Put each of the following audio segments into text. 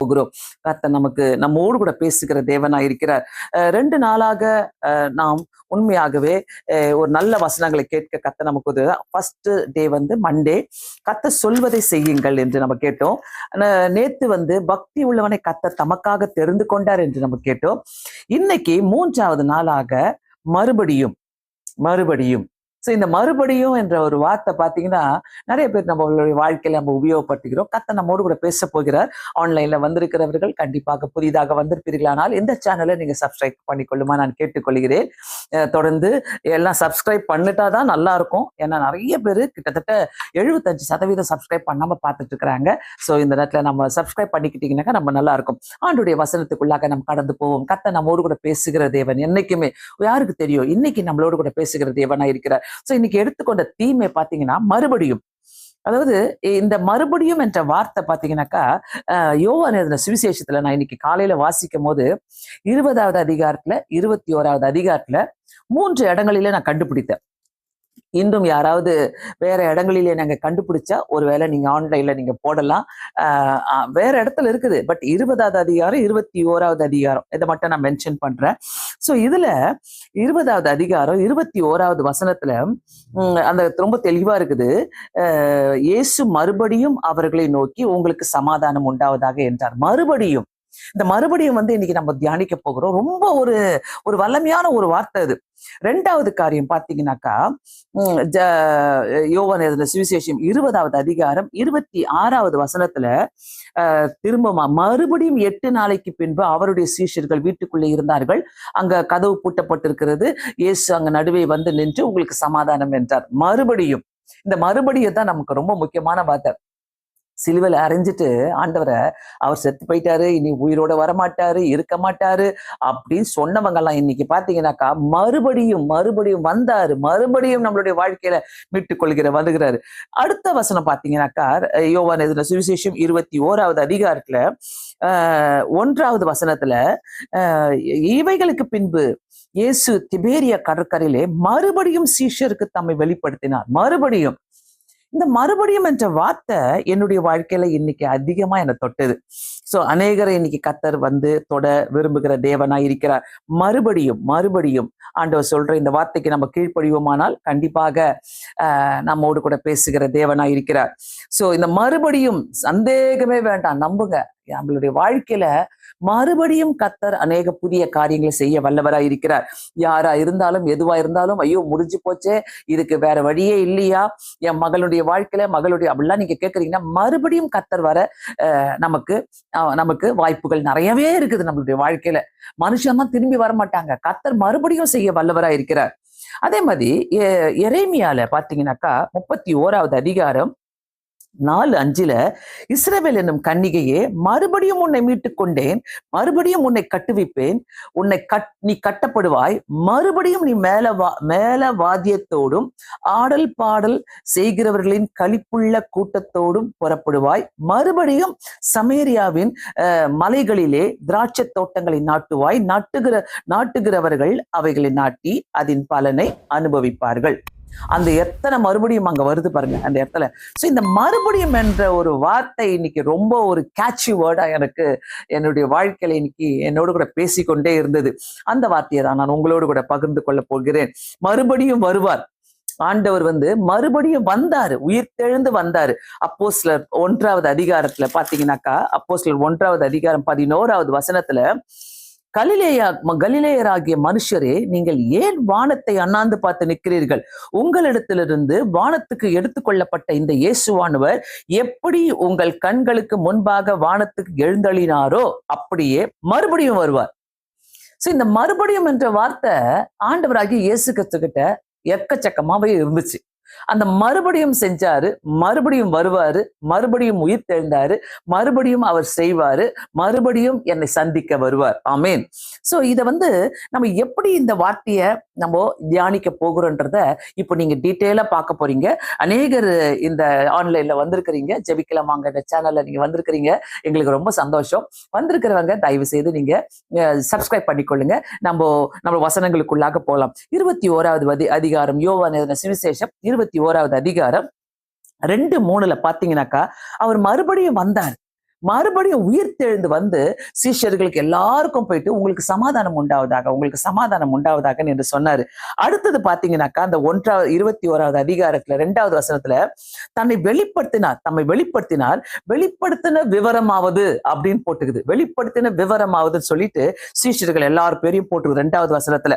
போகிறோம். கர்த்தர் நமக்கு நம்மோடு கூட பேசுகிற தேவனா இருக்கிறார். 2 நாளாக நாம் உண்மையாகவே ஒரு நல்ல வசனங்களை கேட்க கர்த்தர் நமக்கு உதவி. ஃபர்ஸ்ட் டே வந்து மண்டே, கர்த்தர் சொல்வதை செய்யுங்கள் என்று நம்ம கேட்டோம். நேத்து வந்து பக்தி உள்ளவனை கர்த்தர் தமக்காக தெரிந்து கொண்டார் என்று நம்ம கேட்டோம். இன்னைக்கு 3வது நாளாக மறுபடியும் மறுபடியும் இந்த மறுபடியும் என்ற ஒரு வார்த்தை பார்த்தீங்கன்னா நிறைய பேர் நம்மளுடைய வாழ்க்கையில நம்ம உபயோகப்படுத்துகிறோம். கர்த்தர் நம்மோடு கூட பேச போகிறார். ஆன்லைன்ல வந்திருக்கிறவர்கள் கண்டிப்பாக புதிதாக வந்திருப்பீர்களானால் இந்த சேனலை நீங்க சப்ஸ்கிரைப் பண்ணிக்கொள்ளுமா நான் கேட்டுக்கொள்கிறேன். தொடர்ந்து எல்லாம் சப்ஸ்கிரைப் பண்ணிட்டாதான் நல்லா இருக்கும். ஏன்னா நிறைய பேர் கிட்டத்தட்ட 75% சப்ஸ்கிரைப் பண்ணாம பார்த்துட்டு இருக்கிறாங்க. ஸோ இந்த நேரத்துல நம்ம சப்ஸ்கிரைப் பண்ணிக்கிட்டீங்கன்னாக்கா நம்ம நல்லா இருக்கும். ஆண்டுடைய வசனத்துக்குள்ளாக நம்ம கடந்து போவோம். கர்த்தர் நம்மோடு கூட பேசுகிற தேவன் என்னைக்குமே யாருக்கு தெரியும் இன்னைக்கு நம்மளோடு கூட பேசுகிற தேவனா இருக்கிறார். சோ இன்னைக்கு எடுத்துக்கொண்ட தீமை பாத்தீங்கன்னா மறுபடியும், அதாவது இந்த மறுபடியும் என்ற வார்த்தை பாத்தீங்கன்னாக்கா யோவான் எழுதின சுவிசேஷத்துல நான் இன்னைக்கு காலையில வாசிக்கும் போது 20வது அதிகாரத்துல 21வது அதிகாரத்துல 3 இடங்களில நான் கண்டுபிடித்தேன். இன்னும் யாராவது வேற இடங்களிலே நாங்க கண்டுபிடிச்சா ஒருவேளை நீங்க ஆன்லைன்ல நீங்க போடலாம். வேற இடத்துல இருக்குது. பட் 20வது அதிகாரம் 21வது அதிகாரம் இதை மட்டும் நான் மென்ஷன் பண்றேன். சோ இதுல 20வது அதிகாரம் 21வது வசனத்துல அந்த ரொம்ப தெளிவா இருக்குது. இயேசு மறுபடியும் அவர்களை நோக்கி உங்களுக்கு சமாதானம் உண்டாவதாக என்றார். மறுபடியும் இந்த மறுபடியும் வந்து இன்னைக்கு நம்ம தியானிக்க போகிறோம். ரொம்ப ஒரு வல்லமையான ஒரு வார்த்தை அது. 2வது காரியம் பாத்தீங்கன்னாக்கா யோவான் எழுதின சுவிசேஷம் 20வது அதிகாரம் 26வது வசனத்துல திரும்ப மறுபடியும் 8 நாளைக்கு பின்பு அவருடைய சீஷர்கள் வீட்டுக்குள்ளே இருந்தார்கள். அங்க கதவு பூட்டப்பட்டிருக்கிறது. இயேசு அங்க நடுவே வந்து நின்று உங்களுக்கு சமாதானம் என்றார். மறுபடியும் இந்த மறுபடியும் தான் நமக்கு ரொம்ப முக்கியமான வார்த்தை. சிலுவையில அரைஞ்சிட்டு ஆண்டவரை அவர் செத்து போயிட்டாரு, இனி உயிரோட வரமாட்டாரு, இருக்க மாட்டாரு அப்படின்னு சொன்னவங்க எல்லாம் இன்னைக்கு பாத்தீங்கன்னாக்கா மறுபடியும் மறுபடியும் வந்தாரு, மறுபடியும் நம்மளுடைய வாழ்க்கையில மீட்டுக் வருகிறாரு. அடுத்த வசனம் பாத்தீங்கன்னாக்கா யோவான் எழுதின சுவிசேஷம் 21வது அதிகாரத்துல 1வது வசனத்துல இவைகளுக்கு பின்பு இயேசு திபேரியா கடற்கரையிலே மறுபடியும் சீஷருக்கு தம்மை வெளிப்படுத்தினார். மறுபடியும் இந்த மறுபடியும் என்ற வார்த்தை என்னுடைய வாழ்க்கையில இன்னைக்கு அதிகமா என்னை தொட்டது. சோ அநேகரை இன்னைக்கு கர்த்தர் வந்து தொட விரும்புகிற தேவனா இருக்கிறார். மறுபடியும் மறுபடியும் ஆண்டவர் சொல்ற இந்த வார்த்தைக்கு நம்ம கீழ்ப்படிவோமானால் கண்டிப்பாக நம்மோடு கூட பேசுகிற தேவனா இருக்கிறார். சோ இந்த மறுபடியும் சந்தேகமே வேண்டாம், நம்புங்க. நம்மளுடைய வாழ்க்கையில மறுபடியும் கர்த்தர் அநேக புதிய காரியங்களை செய்ய வல்லவராய் இருக்கிறார். யாரா இருந்தாலும் எதுவா இருந்தாலும் ஐயோ முடிஞ்சு போச்சே, இதுக்கு வேற வழியே இல்லையா, என் மகளுடைய வாழ்க்கையில அப்படிலாம் நீங்க கேட்கறீங்கன்னா மறுபடியும் கர்த்தர் வர நமக்கு வாய்ப்புகள் நிறையவே இருக்குது. நம்மளுடைய வாழ்க்கையில மனுஷன் தான் திரும்பி வரமாட்டாங்க. கர்த்தர் மறுபடியும் செய்ய வல்லவராய் இருக்கிறார். அதே மாதிரி எரேமியால பாத்தீங்கன்னாக்கா 31வது அதிகாரம் 4:5 இஸ்ரவேல் என்னும் கன்னிகையே மறுபடியும் உன்னை மீட்டுக் கொண்டேன், மறுபடியும் உன்னை கட்டுவிப்பேன், நீ கட்டப்படுவாய், மறுபடியும் நீ மேல வாத்தியத்தோடும் ஆடல் பாடல் செய்கிறவர்களின் களிப்புள்ள கூட்டத்தோடும் புறப்படுவாய், மறுபடியும் சமேரியாவின் மலைகளிலே திராட்சை தோட்டங்களை நாட்டுவாய், நாட்டுகிறவர்கள் அவைகளை நாட்டி அதன் பலனை அனுபவிப்பார்கள். அந்த எத்தனை மறுபடியும் அங்க வருது பாருங்க அந்த இடத்துல. சோ இந்த மறுபடியும் என்ற ஒரு வார்த்தை இன்னைக்கு ரொம்ப ஒரு கேட்சி வேர்டா எனக்கு என்னுடைய வாழ்க்கையில இன்னைக்கு என்னோடு கூட பேசிக்கொண்டே இருந்தது. அந்த வார்த்தையை தான் நான் உங்களோடு கூட பகிர்ந்து கொள்ள போகிறேன். மறுபடியும் வருவார். ஆண்டவர் வந்து மறுபடியும் வந்தாரு, உயிர் தெழுந்து வந்தாரு. அப்போஸ்தலர் 1வது அதிகாரத்துல பாத்தீங்கன்னாக்கா அப்போஸ்தலர் 1வது அதிகாரம் 11வது வசனத்துல கலிலேயராகிய மனுஷரே, நீங்கள் ஏன் வானத்தை அண்ணாந்து பார்த்து நிற்கிறீர்கள்? உங்களிடத்திலிருந்து வானத்துக்கு எடுத்துக்கொள்ளப்பட்ட இந்த இயேசுவானவர் எப்படி உங்கள் கண்களுக்கு முன்பாக வானத்துக்கு எழுந்தளினாரோ அப்படியே மறுபடியும் வருவார். சோ இந்த மறுபடியும் என்ற வார்த்தை ஆண்டவராகிய இயேசு கிறிஸ்துகிட்ட எக்கச்சக்கமாவே இருந்துச்சு. அந்த மறுபடியும் செஞ்சாரு, மறுபடியும் வருவாரு, மறுபடியும் உயிர் தெழுந்தாரு, மறுபடியும் அவர் செய்வாரு, மறுபடியும் என்னை சந்திக்க வருவார். ஆமேன். சோ இத வந்து நம்ம எப்படி இந்த வார்த்தைய நம்ம தியானிக்க போகிறோன்றத இப்போ நீங்க டீட்டெயிலா பார்க்க போறீங்க. அநேகர் இந்த ஆன்லைன்ல வந்திருக்கிறீங்க, ஜெபிக்கலாமாங்க இந்த சேனல்ல நீங்க வந்திருக்கிறீங்க, எங்களுக்கு ரொம்ப சந்தோஷம். வந்திருக்கிறவங்க தயவு செய்து நீங்க சப்ஸ்கிரைப் பண்ணிக்கொள்ளுங்க. நம்ம வசனங்களுக்குள்ளாக போலாம். 21வது அதிகாரம் யோவான் எழுதின சுவிசேஷம் 21வது அதிகாரம் 2:3 பாத்தீங்கன்னாக்கா அவர் மறுபடியும் வந்தார். மறுபடியும் உயிர்த்தெழுந்து வந்து சீஷர்களுக்கு எல்லாருக்கும் போயிட்டு உங்களுக்கு சமாதானம் உண்டாவதாக, உங்களுக்கு சமாதானம் உண்டாவதாக என்று சொன்னாரு. அடுத்தது பாத்தீங்கன்னாக்கா அந்த 21வது அதிகாரத்துல 2வது வசனத்துல தம்மை வெளிப்படுத்தினார், வெளிப்படுத்தின விவரமாவது அப்படின்னு போட்டுக்குது. வெளிப்படுத்தின விவரமாவதுன்னு சொல்லிட்டு சீஷர்கள் எல்லாரும் பேரையும் போட்டுக்குது 2வது வசனத்துல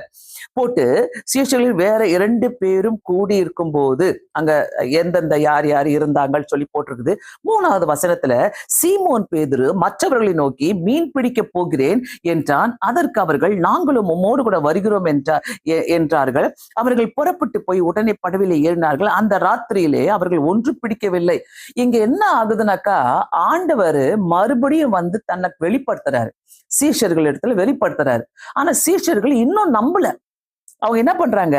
போட்டு, சீஷர்கள் வேற 2 பேரும் கூடி இருக்கும் போது அங்க எந்தெந்த யார் யார் இருந்தாங்கன்னு சொல்லி போட்டிருக்குது. 3வது வசனத்துல சீமோன் பேதுரு மற்றவர்களை நோக்கி மீன் பிடிக்க போகிறேன் என்றான். அதற்கு அவர்கள் நாங்களும் உம்மோடு கூட வருகிறோம் என்றார்கள். அவர்கள் புறப்பட்டு போய் உடனே படவிலே ஏறினார்கள். அந்த ராத்திரியிலே அவர்கள் ஒன்று பிடிக்கவில்லை. இங்க என்ன ஆகுதுனாக்கா, ஆண்டவர் மறுபடியும் வந்து தன்னை வெளிப்படுத்துறாரு, சீஷர்கள் இடத்துல வெளிப்படுத்துறாரு. ஆனா சீஷர்கள் இன்னும் நம்பல. அவங்க என்ன பண்றாங்க,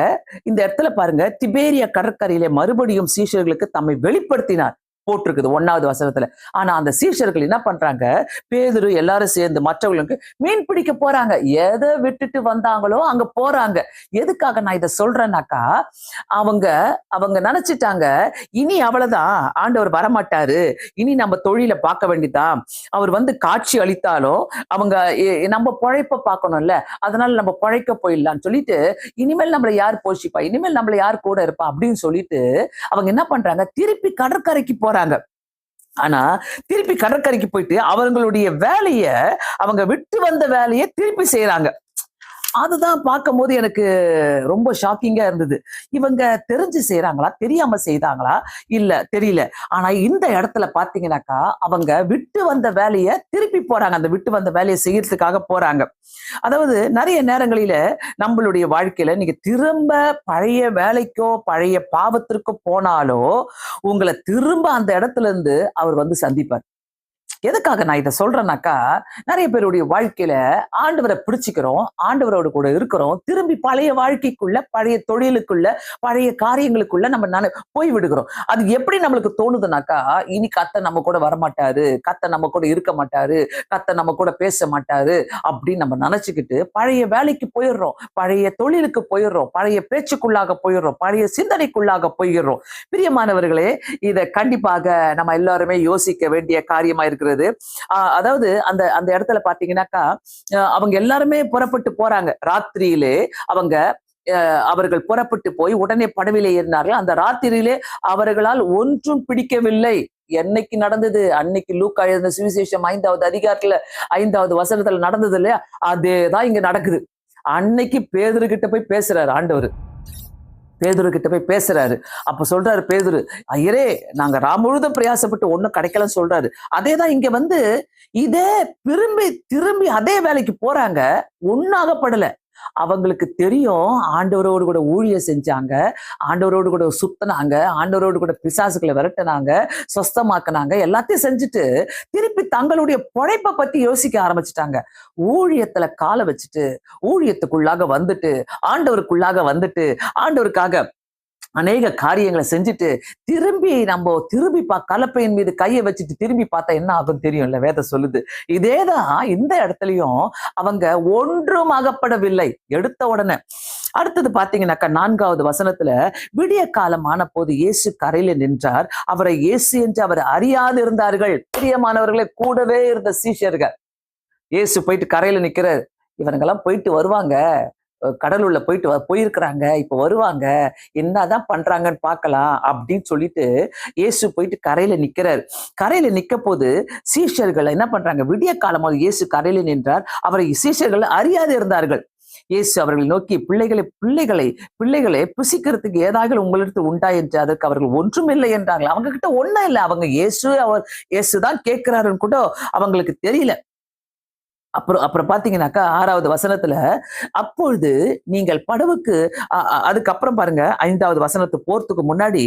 இந்த இடத்துல பாருங்க, திபேரியா கடற்கரையிலே மறுபடியும் சீஷர்களுக்கு தம்மை வெளிப்படுத்தினார் போட்டிருக்குது 1வது வசனத்துல. ஆனா அந்த சீஷர்கள் என்ன பண்றாங்க, பேதுரு எல்லாரும் சேர்ந்து மற்றவர்களுக்கு மீன் பிடிக்க போறாங்க. எதை விட்டுட்டு வந்தாங்களோ அங்க போறாங்க. எதுக்காக நான் இதை சொல்றேன்னாக்கா, அவங்க நினைச்சிட்டாங்க, இனி அவ்வளவுதான், ஆண்டவர் வரமாட்டாரு, இனி நம்ம தொழிலை பார்க்க வேண்டியதான், அவர் வந்து காட்சி அளித்தாலும் அவங்க நம்ம பொழைப்ப பார்க்கணும்ல, அதனால நம்ம பொழைக்க போயிடலாம்னு சொல்லிட்டு, இனிமேல் நம்மளை யார் போஷிப்பா, இனிமேல் நம்மளை யார் கூட இருப்பா அப்படின்னு சொல்லிட்டு அவங்க என்ன பண்றாங்க, திருப்பி கடற்கரைக்கு போறாங்க. ஆனா திருப்பி கடற்கரைக்கு போயிட்டு அவங்களுடைய வேலைய, அவங்க விட்டு வந்த வேலையை திருப்பி செய்யறாங்க. அதுதான் பார்க்கும் போது எனக்கு ரொம்ப ஷாக்கிங்கா இருந்தது. இவங்க தெரிஞ்சு செய்யறாங்களா, தெரியாம செய்தாங்களா, இல்ல தெரியல. ஆனா இந்த இடத்துல பாத்தீங்கன்னாக்கா, அவங்க விட்டு வந்த வேலையை திருப்பி போறாங்க. அந்த விட்டு வந்த வேலையை செய்யறதுக்காக போறாங்க. அதாவது நிறைய நேரங்களில நம்மளுடைய வாழ்க்கையில நீங்க திரும்ப பழைய வேலைக்கோ பழைய பாவத்திற்கோ போனாலோ உங்களை திரும்ப அந்த இடத்துல இருந்து அவர் வந்து சந்திப்பார். எதுக்காக நான் இதை சொல்றேன்னாக்கா, நிறைய பேருடைய வாழ்க்கையில ஆண்டவரை பிடிச்சிக்கிறோம், ஆண்டவரோடு கூட இருக்கிறோம், திரும்பி பழைய வாழ்க்கைக்குள்ள, பழைய தொழிலுக்குள்ள, பழைய காரியங்களுக்குள்ள நம்ம போய் விடுகிறோம். அது எப்படி நம்மளுக்கு தோணுதுனாக்கா, இனி கர்த்தர் நம்ம கூட வரமாட்டாரு, கர்த்தர் நம்ம கூட இருக்க மாட்டாரு, கர்த்தர் நம்ம கூட பேச மாட்டாரு அப்படின்னு நம்ம நினைச்சுக்கிட்டு பழைய வேலைக்கு போயிடுறோம், பழைய தொழிலுக்கு போயிடுறோம், பழைய பேச்சுக்குள்ளாக போயிடுறோம், பழைய சிந்தனைக்குள்ளாக போயிடுறோம். பிரியமானவர்களே, இதை கண்டிப்பாக நம்ம எல்லாருமே யோசிக்க வேண்டிய காரியமா இருக்கிறது. அதாவது அந்த அந்த இடத்துல பாத்தீங்கன்னாக்கா, அவங்க எல்லாருமே புறப்பட்டு போறாங்க. ராத்திரியிலே அவர்கள் புறப்பட்டு போய் உடனே படவிலே ஏறினார்கள். அந்த ராத்திரியிலே அவர்களால் ஒன்றும் பிடிக்கவில்லை. என்னைக்கு நடந்தது, அன்னைக்கு லூக்கா எழுதின சுவிசேஷம் 5வது அதிகாரத்துல 5வது வசனத்துல நடந்தது இல்லையா, அதேதான் இங்க நடக்குது. அன்னைக்கு பேதுரு கிட்ட போய் பேசுறாரு ஆண்டவர், பேதுரு கிட்ட போய் பேசுறாரு. அப்ப சொல்றாரு பேதுரு, ஐயரே நாங்க முழுதும் பிரயாசப்பட்டு ஒண்ணும் கிடைக்கலன்னு சொல்றாரு. அதேதான் இங்க வந்து இதே திரும்பி அதே வேலைக்கு போறாங்க, ஒன்னாகப்படல. அவங்களுக்கு தெரியும் ஆண்டவரோடு கூட ஊழியம் செஞ்சாங்க, ஆண்டவரோடு கூட சுத்தினாங்க, ஆண்டவரோடு கூட பிசாசுகளை விரட்டினாங்க, சொஸ்தமாக்குனாங்க, எல்லாத்தையும் செஞ்சுட்டு திருப்பி தங்களுடைய பொழைப்பை பத்தி யோசிக்க ஆரம்பிச்சுட்டாங்க. ஊழியத்துல காலை வச்சுட்டு, ஊழியத்துக்குள்ளாக வந்துட்டு, ஆண்டவருக்குள்ளாக வந்துட்டு, ஆண்டவருக்காக அநேக காரியங்களை செஞ்சுட்டு திரும்பி கலப்பையின் மீது கையை வச்சுட்டு திரும்பி பார்த்தா என்ன ஆகும் தெரியும்ல, வேதம் சொல்லுது. இதேதான் இந்த இடத்துலயும் அவங்க ஒன்றும் அகப்படவில்லை. எடுத்த உடனே அடுத்தது பாத்தீங்கன்னாக்கா 4வது வசனத்துல, விடிய காலம் ஆன போது இயேசு கரையில நின்றார், அவரை இயேசு என்று அவர் அறியாது இருந்தார்கள். பிரியமானவர்களே, கூடவே இருந்த சீஷர்கள், இயேசு போயிட்டு கரையில நிக்கிறார், இவனுங்கெல்லாம் போயிட்டு வருவாங்க, கடலுள்ள போயிருக்கிறாங்க, இப்ப வருவாங்க, என்னதான் பண்றாங்கன்னு பார்க்கலாம் அப்படின்னு சொல்லிட்டு இயேசு போயிட்டு கரையில நிக்கிறார். கரையில நிக்க போது சீஷர்கள் என்ன பண்றாங்க, விடிய காலமாக இயேசு கரையில நின்றார், அவரை சீஷர்கள் அறியாது இருந்தார்கள். இயேசு அவர்களை நோக்கி, பிள்ளைகளை புசிக்கிறதுக்கு ஏதாவது உங்களிடத்து உண்டா என்று அதற்கு அவர்கள் ஒன்றும் இல்லை என்றார்கள். அவங்க கிட்ட ஒண்ணும் இல்லை. அவங்க இயேசுதான் கேட்கிறாருன்னு கூட அவங்களுக்கு தெரியல. அப்புறம் பாத்தீங்கன்னாக்கா 6வது வசனத்துல, அப்பொழுது நீங்கள் படவுக்கு அதுக்கப்புறம் பாருங்க, 5வது வசனத்து போறதுக்கு முன்னாடி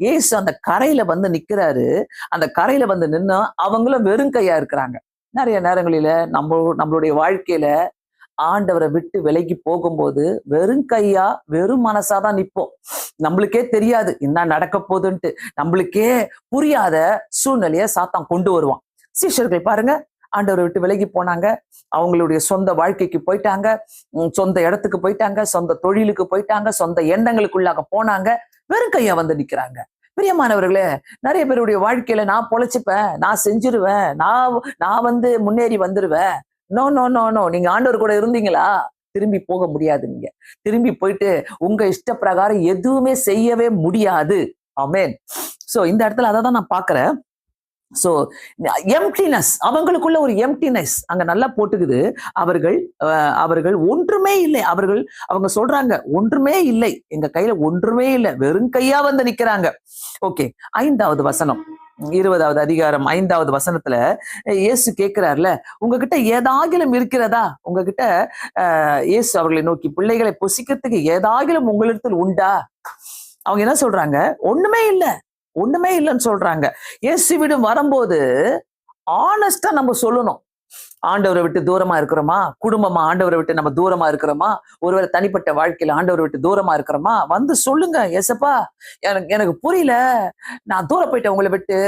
இயேசு அந்த கரையில வந்து நிக்கிறாரு. அந்த கரையில வந்து நின்னா அவங்களும் வெறும் கையா இருக்கிறாங்க. நிறைய நேரங்களில நம்மளுடைய வாழ்க்கையில ஆண்டவரை விட்டு விலகி போகும்போது வெறும் கையா வெறும் மனசாதான் நிற்போம். நம்மளுக்கே தெரியாது என்ன நடக்க போகுதுன்ட்டு, நம்மளுக்கே புரியாத சூழ்நிலைய சாத்தான் கொண்டு வருவான். சீஷர்கள் பாருங்க, ஆண்டவரை விட்டு விலகி போனாங்க, அவங்களுடைய சொந்த வாழ்க்கைக்கு போயிட்டாங்க, சொந்த இடத்துக்கு போயிட்டாங்க, சொந்த தொழிலுக்கு போயிட்டாங்க, சொந்த எண்ணங்களுக்குள்ளாக போனாங்க, வெறும் கையா வந்து நிக்கிறாங்க. பிரியமானவர்களே, நிறைய பேருடைய வாழ்க்கையில நான் பொழைச்சுப்பேன், நான் செஞ்சிருவேன், நான் முன்னேறி வந்துருவேன். நோ நோ நோ நோ, நீங்க ஆண்டவர் கூட இருந்தீங்களா? திரும்பி போக முடியாது. நீங்க திரும்பி போயிட்டு உங்க இஷ்ட பிரகாரம் எதுவுமே செய்யவே முடியாது. ஆமென். சோ இந்த இடத்துல அதை தான் நான் பாக்குறேன். சோ எம்ப்டினஸ், அவங்களுக்குள்ள ஒரு எம்ப்டினஸ் அங்க நல்லா போட்டுக்குது. அவர்கள் அவர்கள் ஒன்றுமே இல்லை. அவங்க சொல்றாங்க ஒன்றுமே இல்லை, எங்க கையில ஒன்றுமே இல்லை, வெறும் கையா வந்து நிக்கிறாங்க. ஓகே, 5வது வசனம், 20வது அதிகாரம் 5வது வசனத்துல இயேசு கேட்கிறார்ல, உங்ககிட்ட ஏதாகிலும் இருக்கிறதா? உங்ககிட்ட இயேசு அவர்களை நோக்கி, பிள்ளைகளை புசிக்கிறதுக்கு ஏதாகிலும் உங்களிடத்தில் உண்டா? அவங்க என்ன சொல்றாங்க? ஒண்ணுமே இல்லை, ஒண்ணுமே இல்லைன்னு சொல்றாங்க. இயேசுவிடம் வரும்போது ஆனஸ்டா நம்ம சொல்லணும். ஆண்டவரை விட்டு தூரமா இருக்கிறோமா? குடும்பமா ஆண்டவரை விட்டு நம்ம தூரமா இருக்கிறோமா? ஒருவேளை தனிப்பட்ட வாழ்க்கையில ஆண்டவரை விட்டு தூரமா இருக்கிறோமா? வந்து சொல்லுங்க, ஏசப்பா எனக்கு புரியல, நான் தூரம் போயிட்டேன் உங்களை விட்டு,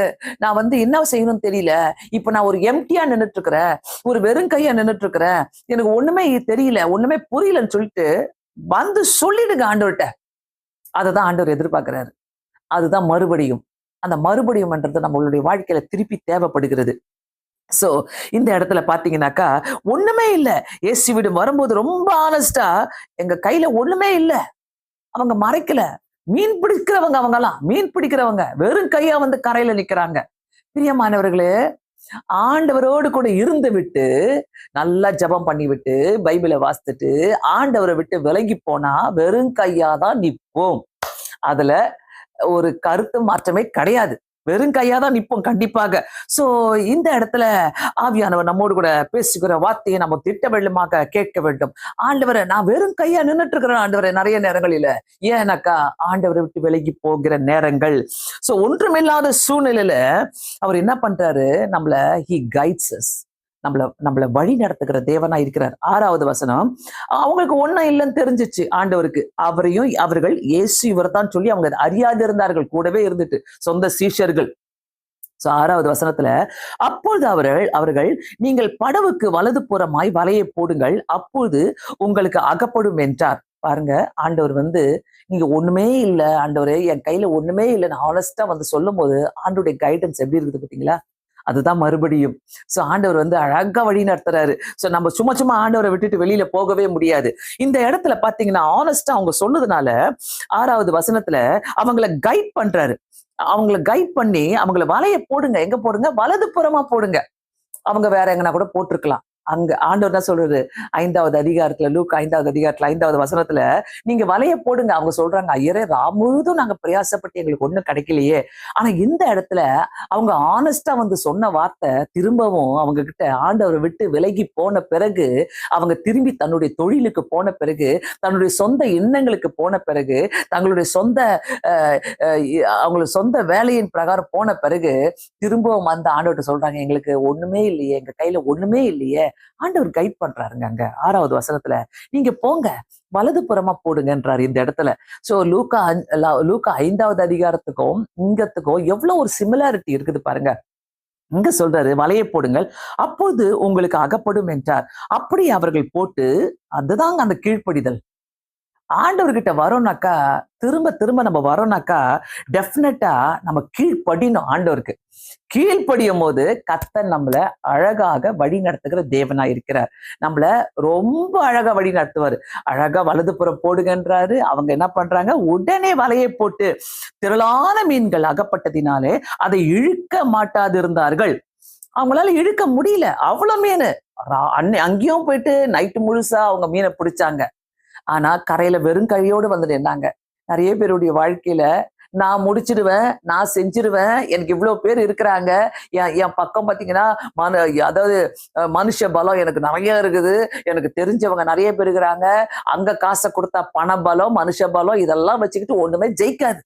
நான் என்ன செய்யணும்னு தெரியல, இப்ப நான் ஒரு எம்டியா நின்னுட்டு இருக்கிறேன், ஒரு வெறும் கையா நின்னுட்டு இருக்கிறேன், எனக்கு ஒண்ணுமே தெரியல, ஒண்ணுமே புரியலன்னு சொல்லிட்டு வந்து சொல்லிடுங்க ஆண்டவர்கிட்ட. அததான் ஆண்டவர் எதிர்பார்க்கிறாரு. அதுதான் மறுபடியும். அந்த மறுபடியும்ன்றது நம்மளுடைய வாழ்க்கையில திருப்பி தேவைப்படுகிறது. சோ இந்த இடத்துல பாத்தீங்கன்னாக்கா ஒண்ணுமே இல்ல. இயேசுவிடம் வரும்போது ரொம்ப ஆனஸ்டா, எங்க கையில ஒண்ணுமே இல்ல. அவங்க மறைக்கல. மீன் பிடிக்கிறவங்க, அவங்கலாம் மீன் பிடிக்கிறவங்க வெறும் கையா வந்து கரையில நிக்கிறாங்க. பிரியமானவர்களே, ஆண்டவரோடு கூட இருந்து விட்டு நல்லா ஜெபம் பண்ணி விட்டு பைபிளை வாசித்துட்டு ஆண்டவரை விட்டு விலகி போனா வெறும் கையாதான் நிற்போம். அதுல ஒரு கருத்து மாற்றமே கிடையாது. வெறும் கையாதான் நிற்போம் கண்டிப்பாக. சோ இந்த இடத்துல ஆவியானவர் நம்மோடு கூட பேசுகிற வார்த்தையை நம்ம திட்டவெள்ளமாக கேட்க வேண்டும். ஆண்டவரை, நான் வெறும் கையா நின்னுட்டு இருக்கிறேன் ஆண்டவரை நிறைய நேரங்களில. ஏன்னாக்கா ஆண்டவரை விட்டு விலகி போகிற நேரங்கள். சோ ஒன்றுமில்லாத சூழ்நிலையில அவர் என்ன பண்றாரு? he guides us. நம்மள வழி நடத்துகிற தேவனா இருக்கிறார். 6வது வசனம், அவங்களுக்கு ஒண்ணும் இல்லைன்னு தெரிஞ்சிச்சு ஆண்டவருக்கு. அவர்கள் இயேசு இவர்தான் சொல்லி அவங்க அறியாது இருந்தார்கள், கூடவே இருந்துட்டு சொந்த சீஷர்கள். 6வது வசனத்துல, அப்பொழுது அவர்கள் நீங்கள் படவுக்கு வலது புறமாய் வலையை போடுங்கள், அப்பொழுது உங்களுக்கு அகப்படும் என்றார். பாருங்க, ஆண்டவர் நீங்க ஒண்ணுமே இல்லை ஆண்டவரே, என் கையில ஒண்ணுமே இல்லைன்னு ஆனஸ்டா சொல்லும் போது ஆண்டோடைய கைடன்ஸ் எப்படி இருக்குது பாத்தீங்களா? அதுதான் மறுபடியும். சோ ஆண்டவர் அழகா வழி நடத்துறாரு. சோ நம்ம சும்மா ஆண்டவரை விட்டுட்டு வெளியில போகவே முடியாது. இந்த இடத்துல பாத்தீங்கன்னா ஆனஸ்டா அவங்க சொன்னதுனால 6வது வசனத்துல அவங்கள கைட் பண்றாரு. அவங்கள கைட் பண்ணி அவங்கள வலைய போடுங்க. எங்க போடுங்க? வலது புறமா போடுங்க. அவங்க வேற எங்கன்னா கூட போட்டிருக்கலாம். அங்க ஆண்டவர் தான் சொல்றாரு, 5வது அதிகாரத்துல, லூக்கா 5வது அதிகாரத்துல 5வது வசனத்துல, நீங்க வலைய போடுங்க. அவங்க சொல்றாங்க, ஐயரே ராம் முழுதும் நாங்க பிரயாசப்பட்டு எங்களுக்கு ஒண்ணும் கிடைக்கலையே. ஆனா இந்த இடத்துல அவங்க ஆனஸ்டா சொன்ன வார்த்தை திரும்பவும் அவங்க கிட்ட ஆண்டவரை விட்டு விலகி போன பிறகு, அவங்க திரும்பி தன்னுடைய தொழிலுக்கு போன பிறகு, தன்னுடைய சொந்த எண்ணங்களுக்கு போன பிறகு, தங்களுடைய அவங்களுக்கு சொந்த வேலையின் பிரகாரம் போன பிறகு திரும்பவும் ஆண்டவர்கிட்ட சொல்றாங்க, எங்களுக்கு ஒண்ணுமே இல்லையே, எங்க கையில ஒண்ணுமே இல்லையே. ஆண்டவர் கைட் பண்றாருங்க. அங்க 6வது வசனத்துல, நீங்க போங்க வலது புறமா போடுங்கன்றாரு இந்த இடத்துல. சோ லூக்கா 5வது அதிகாரத்துக்கும் இங்கத்துக்கும் எவ்வளவு ஒரு சிமிலாரிட்டி இருக்குது பாருங்க. இங்க சொல்றாரு, வலையை போடுங்கள், அப்போது உங்களுக்கு அகப்படும் என்றார். அப்படி அவர்கள் போட்டு, அதுதாங்க அந்த கீழ்ப்படிதல். ஆண்டவர்கிட்ட வரோம்னாக்கா, திரும்ப திரும்ப நம்ம வரோம்னாக்கா டெஃபினட்டா நம்ம கீழ்ப்படினோம். ஆண்டவருக்கு கீழ்ப்படியும் போது கர்த்தர் நம்மள அழகாக வழி நடத்துகிற தேவனா இருக்கிறார். நம்மள ரொம்ப அழகா வழி நடத்துவாரு. அழகா வலதுபுறம் போடுங்கன்றாரு. அவங்க என்ன பண்றாங்க? உடனே வலையை போட்டு திரளான மீன்கள் அகப்பட்டதினாலே அதை இழுக்க மாட்டாதிருந்தார்கள். அவங்களால இழுக்க முடியல, அவ்வளவு மீன். அங்கேயும் போயிட்டு நைட்டு முழுசா அவங்க மீனை பிடிச்சாங்க. ஆனா கரையில வெறும் கையோடு நின்னாங்க. நிறைய பேருடைய வாழ்க்கையில, நான் முடிச்சிடுவேன், நான் செஞ்சிருவேன், எனக்கு இவ்வளவு பேர் இருக்கிறாங்க, என் பக்கம் பாத்தீங்கன்னா அதாவது மனுஷ பலம் எனக்கு நிறைய இருக்குது, எனக்கு தெரிஞ்சவங்க நிறைய பேர் இருக்கிறாங்க, அங்க காசை கொடுத்தா பண பலம், மனுஷ பலம், இதெல்லாம் வச்சுக்கிட்டு ஒண்ணுமே ஜெயிக்காது.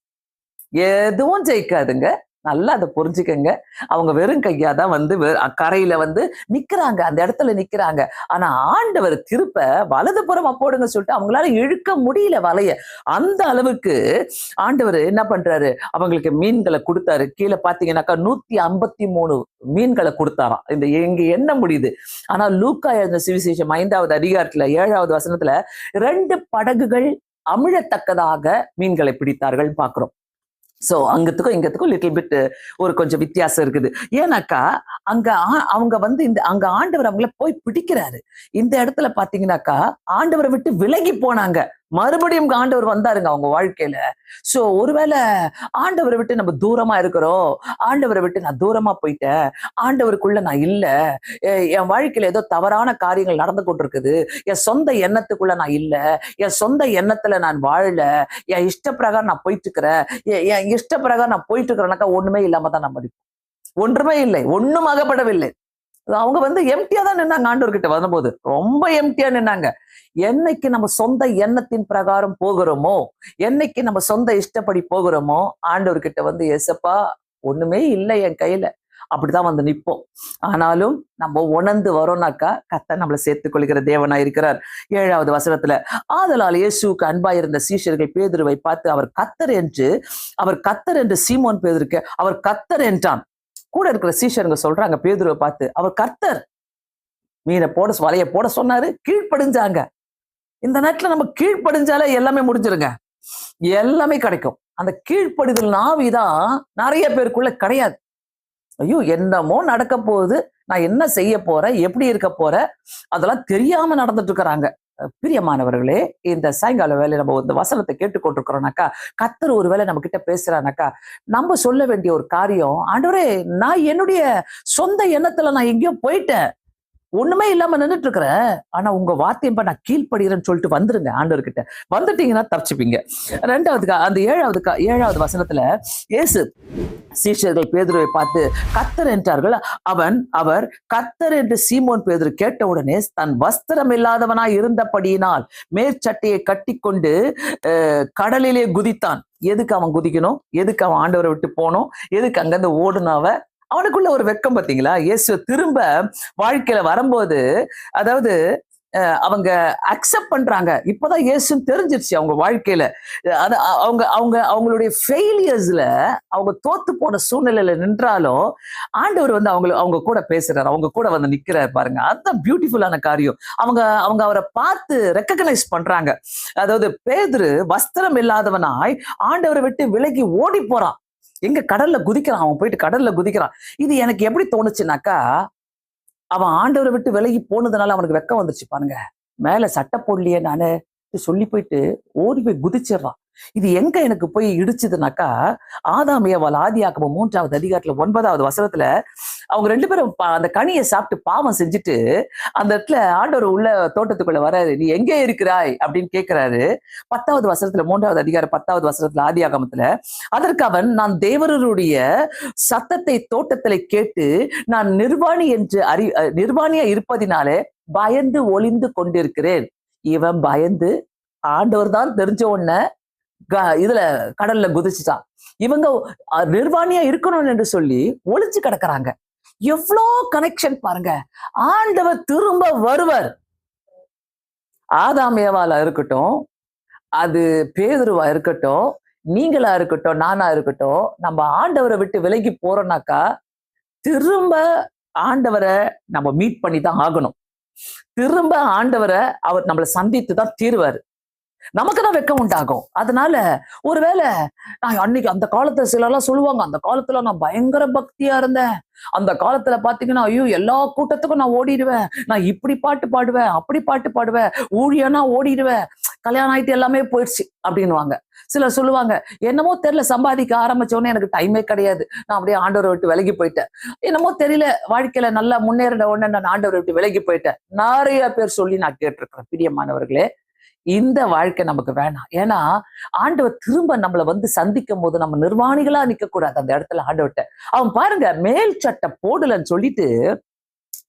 எதுவும் ஜெயிக்காதுங்க. நல்லா அதை புரிஞ்சுக்கங்க. அவங்க வெறும் கையாதான் கரையில நிக்கிறாங்க, அந்த இடத்துல நிக்கிறாங்க. ஆனா ஆண்டவர் திருப்ப வலதுபுறமா போடுங்க சொல்லிட்டு அவங்களால இழுக்க முடியல வலைய. அந்த அளவுக்கு ஆண்டவர் என்ன பண்றாரு? அவங்களுக்கு மீன்களை கொடுத்தாரு. கீழே பாத்தீங்கன்னாக்கா 153 மீன்களை கொடுத்தாராம். இங்க என்ன முடியுது. ஆனா லூக்கா எழுதின சுவிசேஷம் 5வது அதிகாரத்துல 7வது வசனத்துல 2 படகுகள் அமிழத்தக்கதாக மீன்களை பிடித்தார்கள் பாக்குறோம். சோ அங்கத்துக்கும் இங்கத்துக்கும் லிட்டில் பிட் ஒரு கொஞ்சம் வித்தியாசம் இருக்குது. ஏன்னாக்கா அங்க அவங்க வந்து அங்க ஆண்டவர் அவங்கள போய் பிடிக்கிறாரு. இந்த இடத்துல பாத்தீங்கன்னாக்கா ஆண்டவரை விட்டு விலகி போனாங்க. மறுபடியும் ஆண்டவர் வந்தாருங்க அவங்க வாழ்க்கையில. சோ ஒருவேளை ஆண்டவரை விட்டு நம்ம தூரமா இருக்கிறோம், ஆண்டவரை விட்டு நான் தூரமா போயிட்டேன், ஆண்டவருக்குள்ள நான் இல்ல, என் வாழ்க்கையில ஏதோ தவறான காரியங்கள் நடந்து கொண்டிருக்குது, என் சொந்த எண்ணத்துக்குள்ள நான் இல்ல, என் சொந்த எண்ணத்துல நான் வாழல, என் இஷ்ட பிரகாரம் நான் போயிட்டு இருக்கிறேன், என் இஷ்ட பிரகாரம் நான் போயிட்டு இருக்கிறேன்னாக்கா ஒண்ணுமே இல்லாம தான் நம்ம இருப்போம். ஒன்றுமே இல்லை, ஒண்ணும் அகப்படவில்லை. அவங்க வந்து எம்டியா தான் நின்னாங்க. ஆண்டவர்கிட்ட வரும்போது ரொம்ப எம்டியா நின்னாங்க. என்னைக்கு நம்ம சொந்த எண்ணத்தின் பிரகாரம் போகிறோமோ, என்னைக்கு நம்ம சொந்த இஷ்டப்படி போகிறோமோ, ஆண்டவர்கிட்ட வந்து ஏசப்பா ஒண்ணுமே இல்லை என் கையில, அப்படிதான் வந்து நிற்போம். ஆனாலும் நம்ம உணர்ந்து வரோம்னாக்கா கர்த்தர் நம்மளை சேர்த்துக் கொள்கிற தேவனா இருக்கிறார். 7வது வசனத்துல, ஆதலால் இயேசுவுக்கு அன்பாயிருந்த சீஷர்கள் பேதுருவை பார்த்து அவர் கர்த்தர் என்று சீமோன் பேதுருக்கு அவர் கர்த்தர் என்றான். கூட இருக்கிற சீஷருங்க சொல்றாங்க பேதுருவை பார்த்து, அவர் கர்த்தர். மீனை போட வலைய போட சொன்னாரு, கீழ்ப்படிஞ்சாங்க. இந்த நேரத்துல நம்ம கீழ்ப்படிஞ்சாலே எல்லாமே முடிஞ்சிருங்க, எல்லாமே கிடைக்கும். அந்த கீழ்ப்படிதல் ஆவிதான் நிறைய பேருக்குள்ள கிடையாது. ஐயோ என்னமோ நடக்க போகுது, நான் என்ன செய்ய போறேன், எப்படி இருக்க போறேன், அதெல்லாம் தெரியாம நடந்துட்டு இருக்கிறாங்க. பிரியமானவர்களே, இந்த சாயங்கால வேலை நம்ம இந்த வசனத்தை கேட்டுக்கொண்டிருக்கிறோம்னாக்கா, கர்த்தர் ஒரு வேளை நம்ம கிட்ட பேசுறானாக்கா, நம்ம சொல்ல வேண்டிய ஒரு காரியம், ஆண்டவரே நான் என்னுடைய சொந்த எண்ணத்துல நான் எங்கேயோ போயிட்டேன், ஒண்ணுமே இல்லாம நின்றுட்டு இருக்கிறேன், ஆனா உங்க வார்த்தையப்ப நான் கீழ்ப்படுகிறேன்னு சொல்லிட்டு வந்துருங்க ஆண்டவர்கிட்ட. வந்துட்டீங்கன்னா தப்பிச்சுப்பீங்க. ரெண்டாவது அந்த 7வது வசனத்துல இயேசு சீஷர்கள் பேதுருவை பார்த்து கர்த்தர் என்றார்கள். அவர் கர்த்தர் என்று சீமோன் பேதுரு கேட்ட உடனே தன் வஸ்திரம் இல்லாதவனாய் இருந்தபடியினால் மேற்சட்டையை கட்டி கொண்டு கடலிலே குதித்தான். எதுக்கு அவன் குதிக்கணும், எதுக்கு அவன் ஆண்டவரை விட்டு போனோம், எதுக்கு அங்கிருந்து ஓடுனாவ? அவனுக்குள்ள ஒரு வெக்கம் பார்த்தீங்களா? இயேசு திரும்ப வாழ்க்கையில வரும்போது, அதாவது அவங்க அக்செப்ட் பண்றாங்க. இப்பதான் இயேசுன்னு தெரிஞ்சிருச்சு அவங்க வாழ்க்கையில. அவங்களுடைய ஃபெயிலியர்ஸ்ல அவங்க தோத்து போன சூழ்நிலையில நின்றாலும் ஆண்டவர் வந்து அவங்க கூட பேசுறாரு, அவங்க கூட வந்து நிக்கிறாரு பாருங்க. அதுதான் பியூட்டிஃபுல்லான காரியம். அவங்க அவரை பார்த்து ரெக்கக்னைஸ் பண்றாங்க. அதாவது பேதுரு வஸ்திரம் இல்லாதவனாய் ஆண்டவரை விட்டு விலகி ஓடி போறான். எங்க கடல்ல குதிக்கிறான், அவன் போயிட்டு கடல்ல குதிக்கிறான். இது எனக்கு எப்படி தோணுச்சுனாக்கா, அவன் ஆண்டவரை விட்டு விலகி போனதுனால அவனுக்கு வெக்கம் வந்துருச்சு பாருங்க. மேல சட்டை போடலையே நானு சொல்லி போயிட்டு ஓடி போய் குதிச்சிடறான். இது எங்க எனக்கு போய் இடிச்சுதுனாக்கா, ஆதாம் ஏவாள் ஆதியாகமம் 3வது அதிகாரத்துல 9வது வசனத்துல அவங்க 2 பேரும் அந்த கனியை சாப்பிட்டு பாவம் செஞ்சுட்டு அந்த இடத்துல ஆண்டவர் உள்ள தோட்டத்துக்குள்ள வராரு. நீ எங்கே இருக்கிறாய் அப்படின்னு கேட்கிறாரு. 10வது வசனத்துல 3வது அதிகாரம் 10வது வசனத்துல ஆதியாகமத்துல, அதற்கு அவன், நான் தேவருடைய சத்தத்தை தோட்டத்துல கேட்டு நான் நிர்வாணியா இருப்பதினாலே பயந்து ஒளிந்து கொண்டிருக்கிறேன். இவன் பயந்து ஆண்டவர் தான் தெரிஞ்ச உடனே இதுல கடல்ல குதிச்சுட்டான். இவங்க நிர்வாணியா இருக்கணும் என்று சொல்லி ஒளிச்சு கிடக்குறாங்க. எவ்வளோ கனெக்ஷன் பாருங்க. ஆண்டவர் திரும்ப வருவர். ஆதாம் ஏவாளா இருக்கட்டும், அது பேதுருவா இருக்கட்டும், நீங்களா இருக்கட்டும், நானா இருக்கட்டும், நம்ம ஆண்டவரை விட்டு விலகி போறோம்னாக்கா திரும்ப ஆண்டவரை நம்ம மீட் பண்ணி தான் ஆகணும். திரும்ப ஆண்டவரை அவர் நம்மளை சந்தித்து தான் தீருவாரு. நமக்கு தான் வெக்கம் உண்டாகும். அதனால ஒருவேளை நான் அன்னைக்கு அந்த காலத்துல சிலர்லாம் சொல்லுவாங்க, அந்த காலத்துல நான் பயங்கர பக்தியா இருந்தேன், அந்த காலத்துல பாத்தீங்கன்னா ஐயோ எல்லா கூட்டத்துக்கும் நான் ஓடிடுவேன், நான் இப்படி பாட்டு பாடுவேன், அப்படி பாட்டு பாடுவேன், ஊழியனா ஓடிடுவேன், கல்யாணம் ஆயிட்டு எல்லாமே போயிடுச்சு அப்படின்னுவாங்க. சிலர் சொல்லுவாங்க, என்னமோ தெரியல சம்பாதிக்க ஆரம்பிச்சோடனே எனக்கு டைமே கிடையாது, நான் அப்படியே ஆண்டவரை விட்டு விலகி போயிட்டேன், என்னமோ தெரியல வாழ்க்கையில நல்லா முன்னேறின உடனே நான் ஆண்டவரை விட்டு விலகி போயிட்டேன். நிறைய பேர் சொல்லி நான் கேட்டிருக்கிறேன். பிரியமானவர்களே, இந்த வாழ்க்கை நமக்கு வேணாம். ஏன்னா ஆண்டவர் திரும்ப நம்மளை வந்து சந்திக்கும் போது நம்ம நிர்வாணிகளா நிக்க கூடாது அந்த இடத்துல ஆண்டவர்கிட்ட. அவன் பாருங்க மேல் சட்டை போடலன்னு சொல்லிட்டு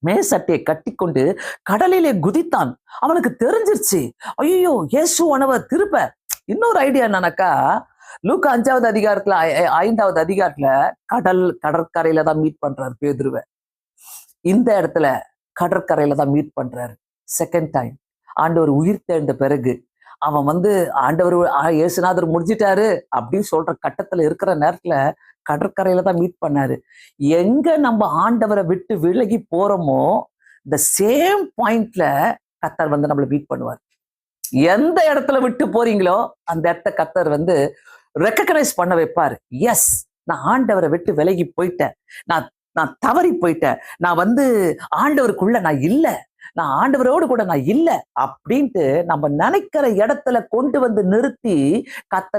மேல் சட்டையை கட்டி கொண்டு கடலிலே குதித்தான். அவனுக்கு தெரிஞ்சிருச்சு, ஐயோ இயேசுவானவர் திருப்ப. இன்னொரு ஐடியா என்னன்னாக்கா, லூக்கா 5வது அதிகாரத்துல 5வது அதிகாரத்துல கடற்கரையில தான் மீட் பண்றாரு பேதுருவை. இந்த இடத்துல கடற்கரையில தான் மீட் பண்றாரு செகண்ட் டைம். ஆண்டவர் உயிர் தேர்ந்த பிறகு அவன் வந்து ஆண்டவர் இயேசுநாதர் முடிஞ்சிட்டாரு அப்படின்னு சொல்ற கட்டத்துல இருக்கிற நேரத்துல கடற்கரையில தான் மீட் பண்ணாரு. எங்க நம்ம ஆண்டவரை விட்டு விலகி போறோமோ இந்த சேம் பாயிண்ட்ல கர்த்தர் வந்து நம்மளை மீட் பண்ணுவார். எந்த இடத்துல விட்டு போறீங்களோ அந்த இடத்த கர்த்தர் வந்து ரெக்கக்னைஸ் பண்ண வைப்பாரு. எஸ், நான் ஆண்டவரை விட்டு விலகி போயிட்டேன், நான் நான் தவறி போயிட்டேன், நான் ஆண்டவருக்குள்ள நான் இல்ல, நான் ஆண்டவரோடு கூட நான் இல்ல அப்படின்ட்டு நம்ம நினைக்கிற இடத்துல கொண்டு நிறுத்தி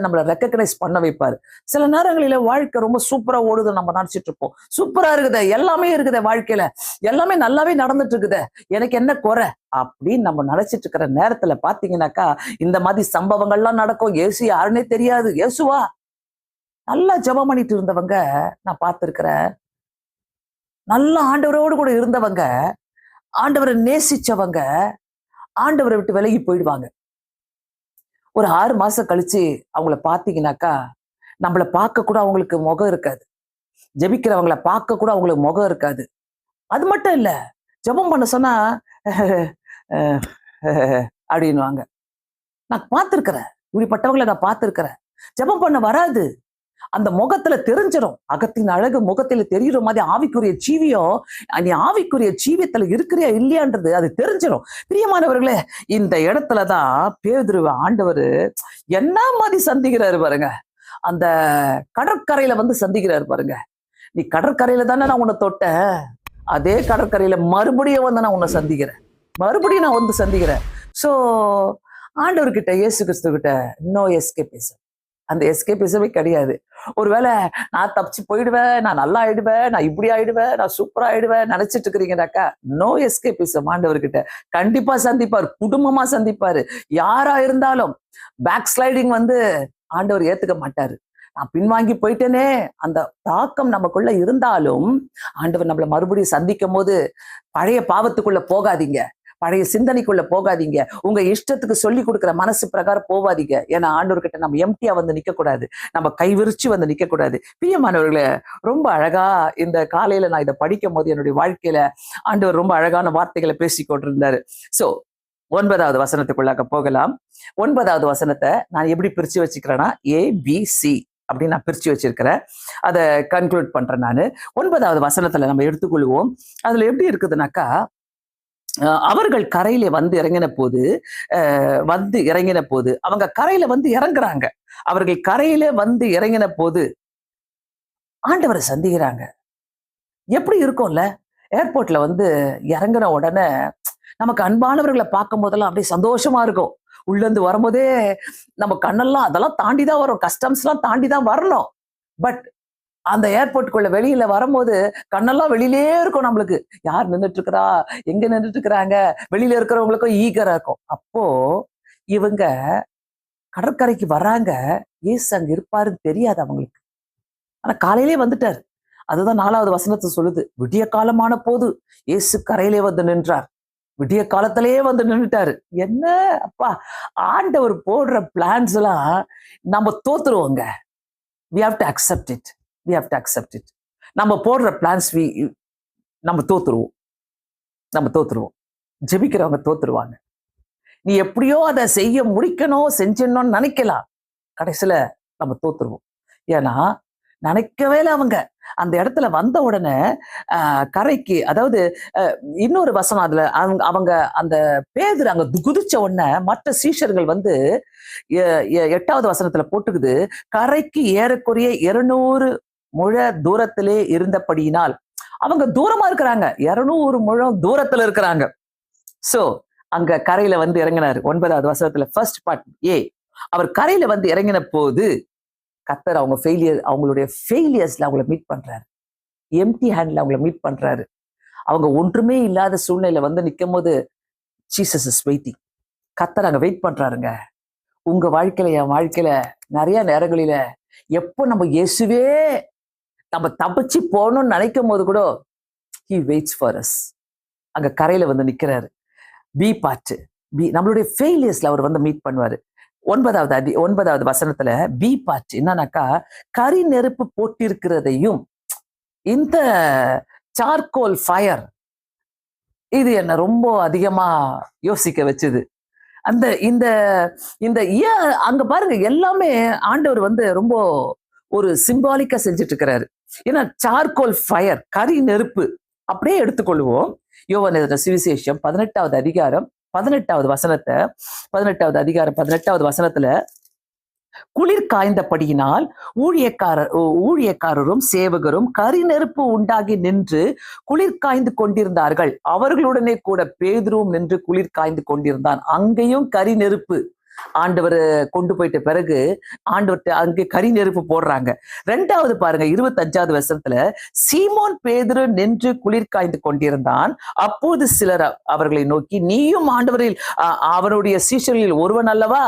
நம்மளை ரெக்கக்னைஸ் பண்ண வைப்பாரு. சில நேரங்களில வாழ்க்கை ரொம்ப சூப்பரா ஓடுது, நம்ம நினைச்சிட்டு இருப்போம் சூப்பரா இருக்குது, எல்லாமே இருக்குது வாழ்க்கையில, எல்லாமே நல்லாவே நடந்துட்டு இருக்குது, எனக்கு என்ன குறை அப்படின்னு நம்ம நினைச்சிட்டு இருக்கிற நேரத்துல பாத்தீங்கன்னாக்கா இந்த மாதிரி சம்பவங்கள்லாம் நடக்கும். இயேசு யாருன்னே தெரியாது. இயேசுவா? நல்லா ஜெபம் பண்ணிட்டு இருந்தவங்க நான் பார்த்திருக்கிறேன். நல்லா ஆண்டவரோடு கூட இருந்தவங்க, ஆண்டவரை நேசிச்சவங்க ஆண்டவரை விட்டு விலகி போயிடுவாங்க. ஒரு 6 மாசம் கழிச்சு அவங்கள பாத்தீங்கன்னாக்கா நம்மள பார்க்க கூட அவங்களுக்கு முகம் இருக்காது. ஜெபிக்கிறவங்கள பார்க்க கூட அவங்களுக்கு முகம் இருக்காது. அது மட்டும் இல்ல, ஜெபம் பண்ண சொன்னா அப்படின்னுவாங்க. நான் பார்த்திருக்கிறேன், இப்படிப்பட்டவங்களை நான் பார்த்திருக்கிறேன். ஜெபம் பண்ண வராது, அந்த முகத்துல தெரிஞ்சிடும். அகத்தின் அழகு முகத்துல தெரியுற மாதிரி ஆவிக்குரிய ஜீவியம், நீ ஆவிக்குரிய ஜீவியத்துல இருக்கிறியா இல்லையான்றது அது தெரிஞ்சிடும். பிரியமானவர்களே, இந்த இடத்துலதான் பேதுருவ ஆண்டவர் என்ன மாதிரி சந்திக்கிறாரு பாருங்க. அந்த கடற்கரையில சந்திக்கிறாரு பாருங்க. நீ கடற்கரையில தானே நான் உன்னை தொட்டேன், அதே கடற்கரையில மறுபடியும் நான் உன்னை சந்திக்கிறேன், மறுபடியும் நான் சந்திக்கிறேன். சோ ஆண்டவர்கிட்ட, இயேசு கிறிஸ்து கிட்ட நோ எஸ்கேபிசம். அந்த எஸ்கேபிசமே கிடையாது. ஒருவேளை நான் தப்பிச்சு போயிடுவேன், நான் நல்லா ஆயிடுவேன், நான் இப்படி ஆயிடுவேன், நான் சூப்பரா ஆயிடுவேன் நினைச்சிட்டு இருக்கிறீங்கன்னாக்கா நோ எஸ்கேபிசம். ஆண்டவர்கிட்ட கண்டிப்பா சந்திப்பார், குடும்பமா சந்திப்பாரு. யாரா இருந்தாலும் பேக் ஸ்லைடிங் ஆண்டவர் ஏத்துக்க மாட்டாரு. நான் பின்வாங்கி போயிட்டேனே அந்த தாக்கம் நமக்குள்ள இருந்தாலும் ஆண்டவர் நம்மளை மறுபடியும் சந்திக்கும் போது பழைய பாவத்துக்குள்ள போகாதீங்க, பழைய சிந்தனைக்குள்ள போகாதீங்க, உங்க இஷ்டத்துக்கு சொல்லி கொடுக்குற மனசு பிரகாரம் போகாதீங்க. ஏன்னா ஆண்டவர்கிட்ட நம்ம எம்டியா நிக்க கூடாது, நம்ம கைவிரிச்சு நிக்க கூடாது. பிரியமானவர்களே, ரொம்ப அழகா இந்த காலையில நான் இதை படிக்கும் போது என்னுடைய வாழ்க்கையில ஆண்டவர் ரொம்ப அழகான வார்த்தைகளை பேசி கொண்டிருந்தாரு. சோ 9வது வசனத்துக்குள்ளாக போகலாம். 9வது வசனத்தை நான் எப்படி பிரிச்சு வச்சுக்கிறேன்னா ABC அப்படின்னு நான் பிரிச்சு வச்சிருக்கிறேன். அதை கன்க்ளூட் பண்றேன் நான். 9வது வசனத்துல நம்ம எடுத்துக்கொள்வோம். அதுல எப்படி இருக்குதுனாக்கா, அவர்கள் கரையில இறங்கின போது அவங்க கரையில இறங்குறாங்க. அவர்கள் கரையில இறங்கின போது ஆண்டவரை சந்திக்கிறாங்க. எப்படி இருக்கும்ல, ஏர்போர்ட்ல இறங்கின உடனே நமக்கு அன்பானவர்களை பார்க்கும் போதெல்லாம் அப்படியே சந்தோஷமா இருக்கும். உள்ள இருந்து வரும்போதே நம்ம கண்ணெல்லாம் அதெல்லாம் தாண்டிதான் வரும், கஸ்டம்ஸ் எல்லாம் தாண்டிதான் வரணும். பட் அந்த ஏர்போர்ட்டுக்குள்ள வெளியில வரும்போது கண்ணெல்லாம் வெளியிலே இருக்கும். நம்மளுக்கு யார் நின்றுட்டு இருக்கிறா, எங்க நின்றுட்டு இருக்கிறாங்க, வெளியில இருக்கிறவங்களுக்கும் ஈகரா இருக்கும். அப்போ இவங்க கடற்கரைக்கு வராங்க, ஏசு அங்க இருப்பாருன்னு தெரியாது அவங்களுக்கு. ஆனா காலையிலே வந்துட்டாரு. அதுதான் 4வது வசனத்தை சொல்லுது. விடிய காலமான போது ஏசு கரையிலே நின்றார். விடிய காலத்திலேயே நின்றுட்டாரு. என்ன அப்பா, ஆண்டவர் போடுற பிளான்ஸ் எல்லாம் நம்ம தோத்துருவோங்க. we have to accept it, we have to accept it. நம்ம போடுற பிளான்ஸ் நம்ம தோத்துருவோம். ஜெபிக்கிறவங்க தோத்துருவாங்க. நீ எப்படியோ அதை செய்ய முடிக்கணும், செஞ்சிடணும்னு நினைக்கலாம், கடைசியில நம்ம தோத்துருவோம். ஏன்னா நினைக்கவே இல்லை. அவங்க அந்த இடத்துல வந்த உடனே கரைக்கு, அதாவது இன்னொரு வசனம் அதுல அவங்க அந்த பேதுரு அங்க குதிச்ச உடனே மற்ற சீஷர்கள் 8வது வசனத்துல போட்டுக்குது, கரைக்கு ஏறக்குறைய 200 முழ தூரத்திலே இருந்தபடியினால். அவங்க தூரமா இருக்கிறாங்க, 200 முழம் தூரத்துல இருக்கிறாங்க. சோ அங்க கரையில இறங்கினாரு. 9வது வசனத்துல ஃபர்ஸ்ட் பார்ட் ஏ, அவர் கரையில இறங்கின போது கர்த்தர் அவங்களுடைய ஃபெயிலியர்ஸ்ல அவங்கள மீட் பண்றாரு. எம்டி ஹேண்ட்ல அவங்கள மீட் பண்றாரு. அவங்க ஒன்றுமே இல்லாத சூழ்நிலையில நிக்கும் போது ஜீசஸ் இஸ் வெயிட்டிங். கர்த்தர் அங்க வெயிட் பண்றாருங்க. உங்க வாழ்க்கையில, என் வாழ்க்கையில நிறைய நேரங்களில எப்போ நம்ம இயேசுவே நம்ம தப்பிச்சு போகணும்னு நினைக்கும் போது கூட he waits for us. அங்க கரையில நிக்கிறாரு. பி பார்ட், நம்மளுடைய ஃபெயிலியர்ஸ்ல அவர் மீட் பண்ணுவாரு. 9வது வசனத்துல பி பார்ட் என்னன்னாக்கா, கரி நெருப்பு போட்டிருக்கிறதையும் இந்த சார்கோல் ஃபயர், இது என்ன ரொம்ப அதிகமா யோசிக்க வச்சுது. அந்த இந்த இந்த அங்க பாருங்க, எல்லாமே ஆண்டவர் ரொம்ப ஒரு சிம்பாலிக்கா செஞ்சுட்டு இருக்கிறாரு. ஏன்னா சார்கோல் ஃபயர், கரி நெருப்பு. அப்படியே எடுத்துக்கொள்வோம். யோவான் எழுதின சுவிசேஷம் 18வது அதிகாரம் 18வது வசனத்தை, 18வது அதிகாரம் 18வது வசனத்துல குளிர் காய்ந்தபடியினால் ஊழியக்காரரும் சேவகரும் கரி நெருப்பு உண்டாகி நின்று குளிர் காய்ந்து கொண்டிருந்தார்கள். அவர்களுடனே கூட பேதுருவும் நின்று குளிர் காய்ந்து கொண்டிருந்தான். அங்கேயும் கரி நெருப்பு. ஆண்டவர் கொண்டு போயிட்ட பிறகு ஆண்டவர்கிட்ட அங்கே கரி நெருப்பு போடுறாங்க. 2வது பாருங்க, 25வது வசனத்துல, சீமோன் பேதுரு நின்று குளிர் காய்ந்து கொண்டிருந்தான். அப்போது சிலர் அவர்களை நோக்கி, நீயும் ஆண்டவரில் அவருடைய சீஷர்களில் ஒருவன் அல்லவா?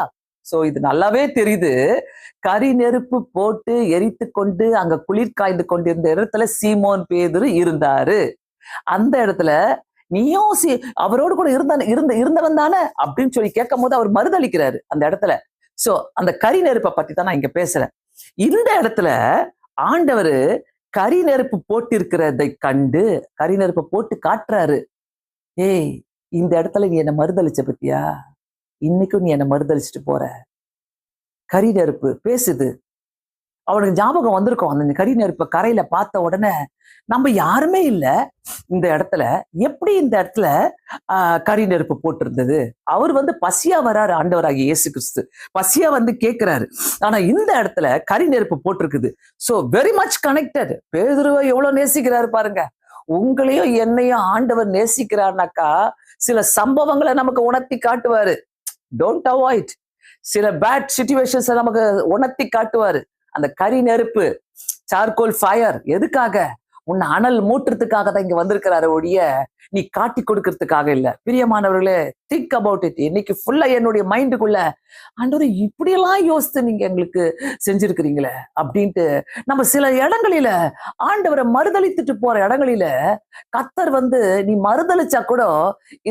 சோ இது நல்லாவே தெரியுது. கரி நெருப்பு போட்டு எரித்து கொண்டு அங்க குளிர் காய்ந்து கொண்டிருந்த இடத்துல சீமோன் பேதுரு இருந்தாரு. அந்த இடத்துல நீயும் அவரோடு கூட இருந்தவன் தானே அப்படின்னு சொல்லி கேட்கும் போது அவர் மறுதளிக்கிறாரு அந்த இடத்துல. சோ அந்த கரி நெருப்பை பத்தி தான் நான் இங்க பேசுறேன். இந்த இடத்துல ஆண்டவர் கரி நெருப்பு போட்டு இருக்கிறதை கண்டு கரி நெருப்பை போட்டு காட்டுறாரு. ஏய், இந்த இடத்துல நீ என்ன மறுதளிச்ச பத்தியா? இன்னைக்கும் நீ என்ன மறுதளிச்சுட்டு போற. கரி நெருப்பு பேசுது. அவனுக்கு ஞாபகம் வந்திருக்கும். அந்த கரி நெருப்ப கரையில பார்த்த உடனே, நம்ம யாருமே இல்ல இந்த இடத்துல, எப்படி இந்த இடத்துல கரி நெருப்பு போட்டிருந்தது? அவர் பசியா வராரு, ஆண்டவராகிய இயேசு கிறிஸ்து பசியா கேட்கிறாரு. ஆனா இந்த இடத்துல கரி நெருப்பு போட்டிருக்குது. So very much connected. பேதுருவை எவ்வளவு நேசிக்கிறாரு பாருங்க. உங்களையும் என்னையும் ஆண்டவர் நேசிக்கிறார்னாக்கா சில சம்பவங்களை நமக்கு உணர்த்தி காட்டுவாரு. Don't avoid. சில பேட் சிச்சுவேஷன்ஸ் நமக்கு உணர்த்தி காட்டுவாரு. அந்த கரி நெருப்பு, சார்கோல் ஃபயர், எதுக்காக? உன்னை அனல் மூட்டுறதுக்காக தான் இங்க வந்திருக்கிறாரு ஒழிய நீ காட்டி கொடுக்கறதுக்காக இல்ல. பிரியமானவர்களே, திங்க் அபவுட் இட். இன்னைக்கு ஃபுல்லா என்னுடைய மைண்டுக்குள்ள, ஆண்டவரே இப்படியெல்லாம் யோசித்து நீங்க எங்களுக்கு செஞ்சிருக்கிறீங்களே அப்படின்ட்டு நம்ம சில இடங்களில ஆண்டவரை மறுதளித்துட்டு போற இடங்களில கர்த்தர் நீ மறுதளிச்சா கூட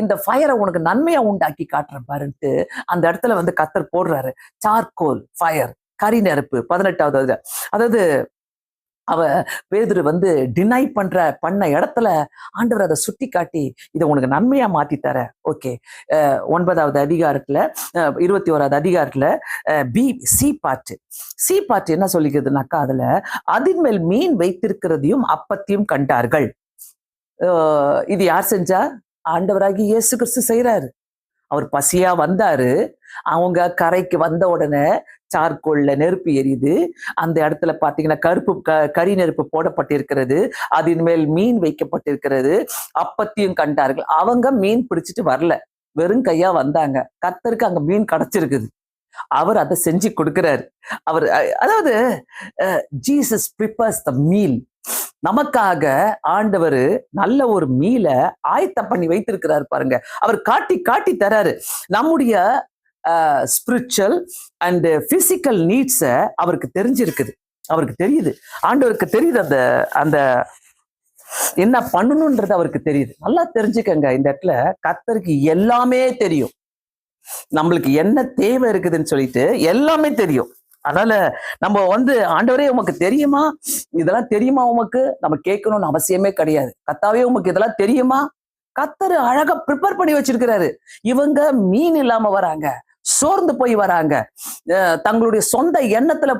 இந்த ஃபயரை உனக்கு நன்மையா உண்டாக்கி காட்டுறேன் பாருன்ட்டு அந்த இடத்துல கர்த்தர் போடுறாரு. சார்கோல் ஃபயர், கரி நெருப்பு. 18வது, அதாவது அவ பேதுரு டினை பண்ண இடத்துல ஆண்டவர் அதை சுட்டி காட்டி இதை உனக்கு நன்மையா மாத்தி தர. ஓகே, 9வது அதிகாரத்துல 21வது அதிகாரத்துல சி பாட்டு என்ன சொல்லிக்கிறதுனாக்கா, அதுல அதின் மேல் மீன் வைத்திருக்கிறதையும் அப்பத்தையும் கண்டார்கள். இது யார் செஞ்சா? ஆண்டவராகி இயேசு கிறிஸ்து செய்யறாரு. அவர் பசியா வந்தாரு. அவங்க கரைக்கு வந்த உடனே சார்கோல்ல நெருப்பு எரியுது. அந்த இடத்துல பாத்தீங்கன்னா கரி நெருப்பு போடப்பட்டிருக்கிறது. அதன் மேல் மீன் வைக்கப்பட்டிருக்கிறது. அப்பத்தையும் கண்டார்கள். அவங்க மீன் பிடிச்சிட்டு வரல, வெறும் கையா வந்தாங்க. கர்த்தருக்கு அங்க மீன் கிடைச்சிருக்குது. அவர் அதை செஞ்சு கொடுக்கிறாரு. அவர் அதாவது ஜீசஸ் ப்ரிப்பேர்ஸ் த மீல். நமக்காக ஆண்டவர் நல்ல ஒரு மீலை ஆயத்தம் பண்ணி வைத்திருக்கிறாரு பாருங்க. அவர் காட்டி காட்டி தராரு. நம்முடைய ஸ்பிரிச்சுவல் அண்ட் பிசிக்கல் நீட்ஸ அவருக்கு தெரிஞ்சிருக்குது. அவருக்கு தெரியுது, ஆண்டவருக்கு தெரியுது. அந்த அந்த என்ன பண்ணணும்ன்றது அவருக்கு தெரியுது. நல்லா தெரிஞ்சுக்கங்க, இந்த இடத்துல கர்த்தருக்கு எல்லாமே தெரியும். நம்மளுக்கு என்ன தேவை இருக்குதுன்னு சொல்லிட்டு எல்லாமே தெரியும். அதனால நம்ம ஆண்டவரே உமக்கு தெரியுமா, இதெல்லாம் தெரியுமா உமக்கு, நம்ம கேட்கணும்னு அவசியமே கிடையாது. கர்த்தாவே உமக்கு இதெல்லாம் தெரியுமா? கர்த்தர் அழகா ப்ரிப்பேர் பண்ணி வச்சிருக்கிறாரு. இவங்க மீன் இல்லாம வராங்க, சோர்ந்து போய் வராங்க, தங்களுடைய சொந்த எண்ணத்துல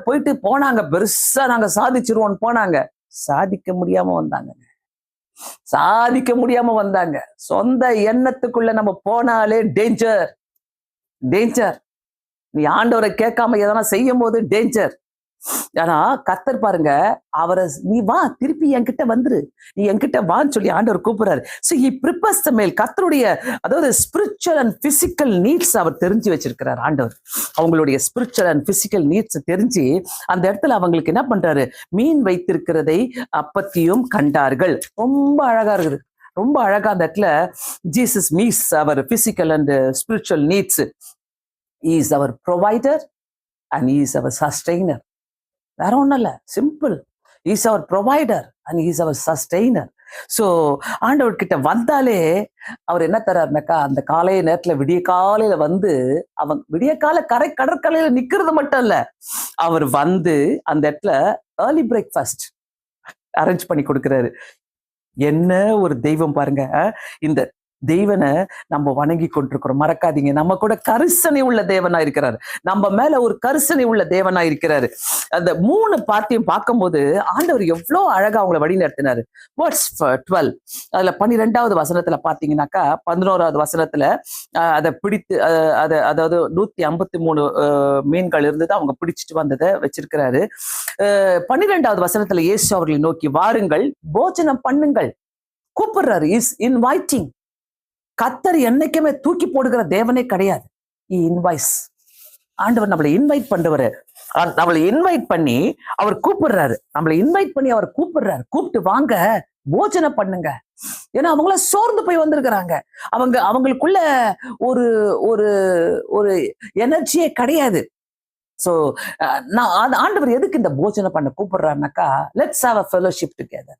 போனாங்க. பெருசா நாங்க சாதிச்சிருவோம் போனாங்க, சாதிக்க முடியாம வந்தாங்க. சொந்த எண்ணத்துக்குள்ள நம்ம போனாலே டேஞ்சர். நீ ஆண்டவரை கேட்காம எதனா செய்யும் போது டேஞ்சர். ஆனா கர்த்தர் பாருங்க, அவரை நீ வா, திருப்பி என்கிட்ட வந்துரு, நீ என்கிட்ட வான்னு சொல்லி ஆண்டவர் கூப்பிடுறாரு. So he prepares the meal. கர்த்தருடைய அதாவது ஸ்பிரிச்சுவல் அண்ட் பிசிக்கல் நீட்ஸ் அவர் தெரிஞ்சு வச்சிருக்கிறார் ஆண்டவர். அவங்களுடைய ஸ்பிரிச்சுவல் அண்ட் பிசிக்கல் நீட்ஸ் தெரிஞ்சு அந்த இடத்துல அவங்களுக்கு என்ன பண்றாரு, மீன் வைத்திருக்கிறதை அப்பத்தியும் கண்டார்கள். ரொம்ப அழகா இருக்குது, ரொம்ப அழகா அந்த இடத்துல Jesus meets our physical and spiritual needs. He is our provider and he is our sustainer. வேற ஒண்ணும் இல்ல, simple. He is our provider and he is our sustainer. So ஆண்டவர் கிட்ட வந்தாலே அவர் என்ன தர்றாருனாக்கா, அந்த காலை நேரத்துல விடிய காலையில அவங்க விடிய கால கடற்கரையில நிக்கிறது மட்டும் இல்ல, அவர் அந்த இடத்துல ஏர்லி பிரேக்ஃபாஸ்ட் அரேஞ்ச் பண்ணி கொடுக்கிறாரு. என்ன ஒரு தெய்வம் பாருங்க. இந்த தெய்வனை நம்ம வணங்கி கொண்டிருக்கிறோம். மறக்காதீங்க, நம்ம கூட கரிசனை உள்ள தேவனா இருக்கிறாரு. நம்ம மேல ஒரு கரிசனை உள்ள தேவனா இருக்கிறாரு. அந்த 3 பார்ட்டியும் பார்க்கும்போது ஆண்டவர் எவ்வளவு அழகா அவங்களை வழி நடத்தினாரு. வேர்ஸ் 12 அதுல 12வது வசனத்துல பாத்தீங்கன்னாக்கா 11வது வசனத்துல அதை பிடித்து அதாவது 153 மீன்கள் இருந்தது, அவங்க பிடிச்சிட்டு வந்ததை வச்சிருக்கிறாரு. 12வது வசனத்துல இயேசு அவர்களை நோக்கி, வாருங்கள் போஜனம் பண்ணுங்கள், கூப்பிடுறாரு. Is inviting. கர்த்தர் என்னைக்குமே தூக்கி போடுகிற தேவனே கிடையாது. இன்வைஸ். ஆண்டவர் நம்மளை இன்வைட் பண்றவரு. நம்மளை இன்வைட் பண்ணி அவர் கூப்பிடுறாரு. நம்மளை இன்வைட் பண்ணி அவர் கூப்பிடுறாரு. கூப்பிட்டு வாங்க போஜனம் பண்ணுங்க. ஏன்னா அவங்கள சோர்ந்து போய் வந்திருக்கிறாங்க. அவங்களுக்குள்ள ஒரு ஒரு ஒரு எனர்ஜியே கிடையாது. சோ ஆண்டவர் எதுக்கு இந்த போஜனம் பண்ண கூப்பிடுறாருனாக்கா, let's have a fellowship together.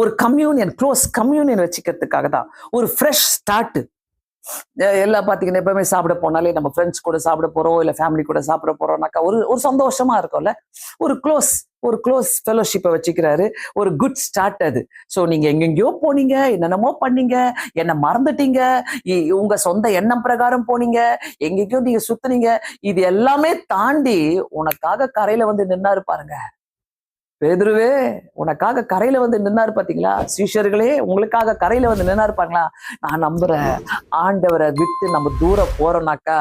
ஒரு கம்யூனியன், க்ளோஸ் கம்யூனியன் வச்சுக்கிறதுக்காக தான். ஒரு ஃப்ரெஷ் ஸ்டார்ட். எல்லாம் பாத்தீங்கன்னா எப்பவுமே சாப்பிட போனாலே நம்ம ஃப்ரெண்ட்ஸ் கூட சாப்பிட போறோம், இல்ல ஃபேமிலி கூட சாப்பிட போறோம்னாக்கா ஒரு சந்தோஷமா இருக்கும்ல. ஒரு க்ளோஸ் ஃபெலோஷிப்பை வச்சுக்கிறாரு. ஒரு குட் ஸ்டார்ட் அது. ஸோ நீங்க எங்கெங்கயோ போனீங்க, என்னென்னமோ பண்ணீங்க, என்ன மறந்துட்டீங்க, உங்க சொந்த எண்ணம் பிரகாரம் போனீங்க, எங்கெங்கயோ நீங்க சுத்துனீங்க. இது எல்லாமே தாண்டி உனக்காக கரையில வந்து நின்னாரு பாருங்க. பேதுருவே, உனக்காக கரையில வந்து நின்னாரு பாத்தீங்களா? சீஷர்களே, உங்களுக்காக கரையில வந்து நின்னாரு பாருங்களா? நான் நம்புறேன், ஆண்டவரை விட்டு நம்ம தூரம் போறோம்னாக்கா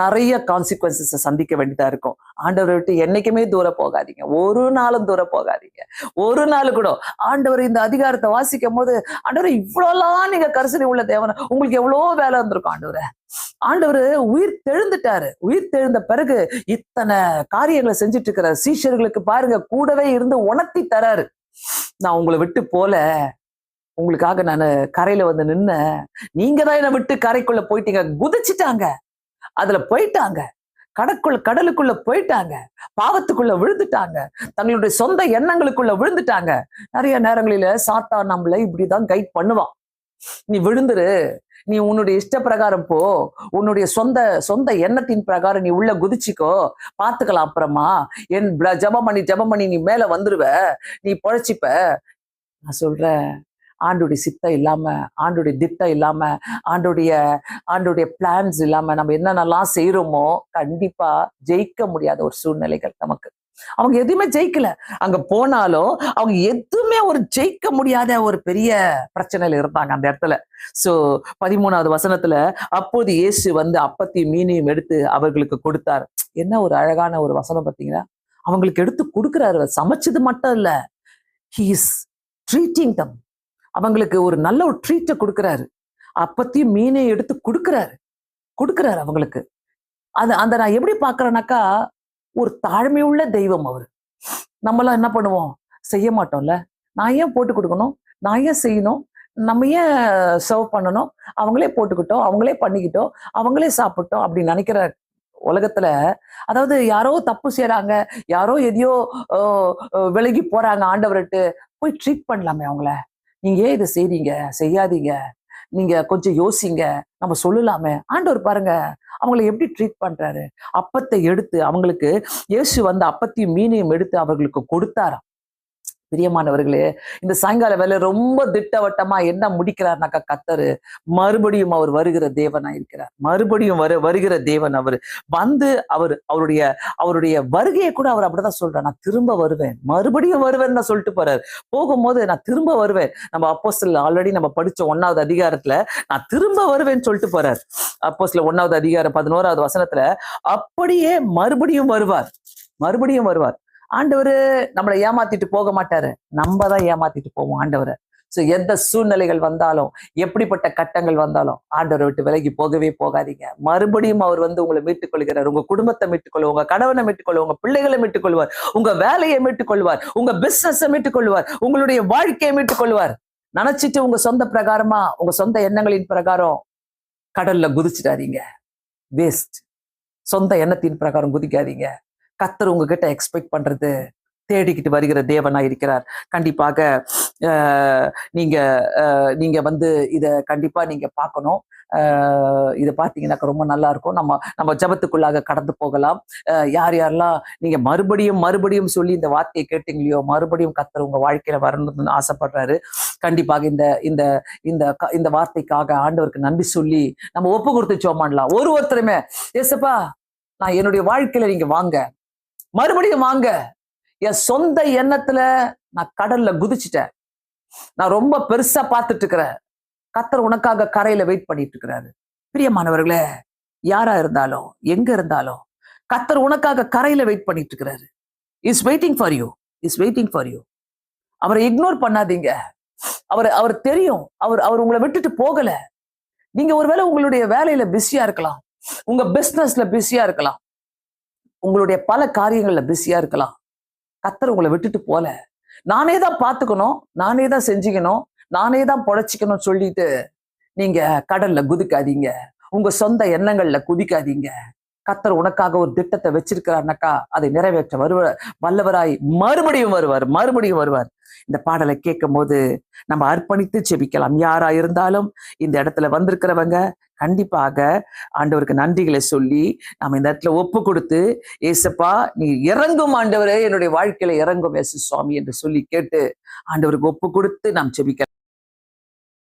நிறைய கான்சிக்வன்சஸ் சந்திக்க வேண்டியதா இருக்கும். ஆண்டவரை விட்டு என்னைக்குமே தூரம் போகாதீங்க. ஒரு நாளும் தூரம் போகாதீங்க. ஒரு நாள் கூட. ஆண்டவர் இந்த அதிகாரத்தை வாசிக்கும் போது, ஆண்டவரை இவ்வளவுலாம் நீங்க கரிசனை உள்ள தேவன, உங்களுக்கு எவ்வளவோ வேலை இருந்திருக்கும். ஆண்டவர் உயிர் தெழுந்துட்டாரு. உயிர் தெழுந்த பிறகு இத்தனை காரியங்களை செஞ்சுட்டு இருக்கிற சீஷர்களுக்கு பாருங்க, கூடவே இருந்து உணர்த்தி தராரு. நான் உங்களை விட்டு போல, உங்களுக்காக நான் கரையில வந்து நின்ன, நீங்க தான் என்னை விட்டு கரைக்குள்ள போயிட்டீங்க. குதிச்சுட்டாங்க, அதுல போயிட்டாங்க, கடலுக்குள்ள போயிட்டாங்க, பாவத்துக்குள்ள விழுந்துட்டாங்க, தங்களுடைய சொந்த எண்ணங்களுக்குள்ள விழுந்துட்டாங்க. நிறைய நேரங்களில சாத்தான் நம்மள இப்படிதான் கைட் பண்ணுவான். நீ விழுந்துரு, நீ உன்னுடைய இஷ்ட பிரகாரம் போ, உன்னுடைய சொந்த எண்ணத்தின் பிரகாரம் நீ உள்ள குதிச்சிக்கோ, பாத்துக்கலாம் அப்புறமா, என் ஜபம் பண்ணி நீ மேல வந்துருவ, நீ பொழைச்சிப்ப. நான் சொல்றேன், ஆண்டுடைய சித்தம் இல்லாம, ஆண்டுடைய திட்டம் இல்லாம, ஆண்டுடைய பிளான்ஸ் இல்லாம நம்ம என்னென்னலாம் செய்யறோமோ கண்டிப்பா ஜெயிக்க முடியாத ஒரு சூழ்நிலைகள் நமக்கு. அவங்க எதுவுமே ஜெயிக்கல. அங்க போனாலும் அவங்க எதுவுமே ஒரு ஜெயிக்க முடியாத ஒரு பெரிய பிரச்சனையில இருந்தாங்க அந்த இடத்துல. சோ 13வது வசனத்துல, அப்போது இயேசு வந்து அப்பத்தையும் மீனையும் எடுத்து அவர்களுக்கு கொடுத்தார். என்ன ஒரு அழகான ஒரு வசனம் பார்த்தீங்கன்னா, அவங்களுக்கு எடுத்து கொடுக்குறாரு. சமைச்சது மட்டும் இல்ல, he is treating them. அவங்களுக்கு ஒரு நல்ல ஒரு ட்ரீட்டை கொடுக்குறாரு. அப்பத்தையும் மீனையும் எடுத்து கொடுக்குறாரு அவங்களுக்கு. அந்த நான் எப்படி பாக்குறேன்னாக்கா, ஒரு தாழ்மையுள்ள தெய்வம் அவரு. நம்மளாம் என்ன பண்ணுவோம்? செய்ய மாட்டோம்ல. நான் ஏன் போட்டு கொடுக்கணும், நான் ஏன் செய்யணும், நம்ம ஏன் சர்வ் பண்ணணும், அவங்களே போட்டுக்கிட்டோம், அவங்களே பண்ணிக்கிட்டோம், அவங்களே சாப்பிட்டோம் அப்படின்னு நினைக்கிற உலகத்துல, அதாவது யாரோ தப்பு செய்யறாங்க, யாரோ எதையோ விலகி போறாங்க, ஆண்டவர்கிட்ட போய் ட்ரீட் பண்ணலாமே அவங்கள. நீங்க ஏன் இதை செய்றீங்க, செய்யாதீங்க, நீங்க கொஞ்சம் யோசிங்க, நம்ம சொல்லலாமே. ஆண்டவர் பாருங்க அவங்களை எப்படி ட்ரீட் பண்றாரு. அப்பத்தை எடுத்து அவங்களுக்கு, இயேசு வந்து அப்பத்தையும் மீனையும் எடுத்து அவர்களுக்கு கொடுத்தாராம். பிரியமானவர்களே, இந்த சாயங்கால வேலை ரொம்ப திட்டவட்டமா என்ன முடிக்கிறார்னாக்கா, கர்த்தரு மறுபடியும் அவர் வருகிற தேவனா இருக்கிறார். மறுபடியும் வருகிற தேவன் அவர். வந்து அவருடைய வருகையை கூட அவர் அப்படிதான் சொல்றார். நான் திரும்ப வருவேன், மறுபடியும் வருவேன்னு தான் சொல்லிட்டு போறாரு. போகும்போது நான் திரும்ப வருவேன். நம்ம அப்போஸ்தலர் ஆல்ரெடி நம்ம படிச்ச 1வது அதிகாரத்துல நான் திரும்ப வருவேன்னு சொல்லிட்டு போறாரு. அப்போஸ்தலர் 1வது அதிகாரம் 11வது வசனத்துல, அப்படியே மறுபடியும் வருவார். ஆண்டவரு நம்மளை ஏமாத்திட்டு போக மாட்டாரு, நம்ம தான் ஏமாத்திட்டு போவோம் ஆண்டவரை. சோ எந்த சூழ்நிலைகள் வந்தாலும், எப்படிப்பட்ட கட்டங்கள் வந்தாலும் ஆண்டவரை விட்டு விலகி போகவே போகாதீங்க. மறுபடியும் அவர் வந்து உங்களை மீட்டுக் கொள்கிறார். உங்க குடும்பத்தை மீட்டுக்கொள்வார், உங்க கணவனை மீட்டுக்கொள்வார், உங்க பிள்ளைகளை மீட்டுக்கொள்வார், உங்க வேலையை மீட்டுக்கொள்வார், உங்க பிசினஸை மீட்டுக்கொள்வார், உங்களுடைய வாழ்க்கையை மீட்டுக்கொள்வார். நினைச்சிட்டு உங்க சொந்த பிரகாரமா, உங்க சொந்த எண்ணங்களின் பிரகாரம் கடல்ல குதிச்சிடாதீங்க. வேஸ்ட். சொந்த எண்ணத்தின் பிரகாரம் குதிக்காதீங்க. கர்த்தர் உங்ககிட்ட எக்ஸ்பெக்ட் பண்றது, தேடிக்கிட்டு வருகிற தேவனா இருக்கிறார். கண்டிப்பாக நீங்க வந்து இத கண்டிப்பா நீங்க பார்க்கணும். இதை பார்த்தீங்கன்னாக்க ரொம்ப நல்லா இருக்கும். நம்ம ஜபத்துக்குள்ளாக கடந்து போகலாம். யாரெல்லாம் நீங்க மறுபடியும் சொல்லி இந்த வார்த்தையை கேட்டீங்களையோ, மறுபடியும் கர்த்தர் உங்க வாழ்க்கையில வரணும்னு ஆசைப்படுறாரு. கண்டிப்பாக இந்த இந்த இந்த இந்த வார்த்தைக்காக ஆண்டவருக்கு நன்றி சொல்லி நம்ம ஒப்பு கொடுத்து சோமாடலாம். ஒருத்தருமே ஏசப்பா நான் என்னுடைய வாழ்க்கையில நீங்க வாங்க, மறுபடியும் வாங்க. என் சொந்த எண்ணத்துல நான் கடல்ல குதிச்சுட்டேன், நான் ரொம்ப பெருசா பார்த்துட்டு இருக்கிறேன். கர்த்தர் உனக்காக கரையில வெயிட் பண்ணிட்டு இருக்கிறாரு. பிரியமானவர்களே, யாரா இருந்தாலும் எங்க இருந்தாலும் கர்த்தர் உனக்காக கரையில வெயிட் பண்ணிட்டு இருக்கிறாரு. Is waiting for you, is waiting for you. அவரை இக்னோர் பண்ணாதீங்க. அவர் தெரியும், அவர் உங்களை விட்டுட்டு போகல. நீங்க ஒருவேளை உங்களுடைய வேலையில பிஸியா இருக்கலாம், உங்க பிசினஸ்ல பிஸியா இருக்கலாம், உங்களுடைய பல காரியங்கள்ல பிஸியா இருக்கலாம். கர்த்தர் உங்களை விட்டுட்டு போல. நானே தான் பார்த்துக்கணும், நானே தான் செஞ்சுக்கணும், நானே தான் பொழைச்சிக்கணும் சொல்லிட்டு நீங்க கடல்ல குதிக்காதீங்க, உங்க சொந்த எண்ணங்கள்ல குதிக்காதீங்க. கர்த்தர் உனக்காக ஒரு திட்டத்தை வச்சிருக்கிறார்னாக்கா அதை நிறைவேற்ற வல்லவராய் மறுபடியும் வருவார். இந்த பாடலை கேட்கும் போது நம்ம அர்ப்பணித்து செபிக்கலாம். யாரா இருந்தாலும் இந்த இடத்துல வந்திருக்கிறவங்க கண்டிப்பாக ஆண்டவருக்கு நன்றிகளை சொல்லி நம்ம இந்த இடத்துல ஒப்பு கொடுத்து, ஏசப்பா நீ இறங்கும் ஆண்டவரே, என்னுடைய வாழ்க்கையில இறங்கும் ஏசு சுவாமி என்று சொல்லி கேட்டு ஆண்டவருக்கு ஒப்பு கொடுத்து நாம் செபிக்கலாம்.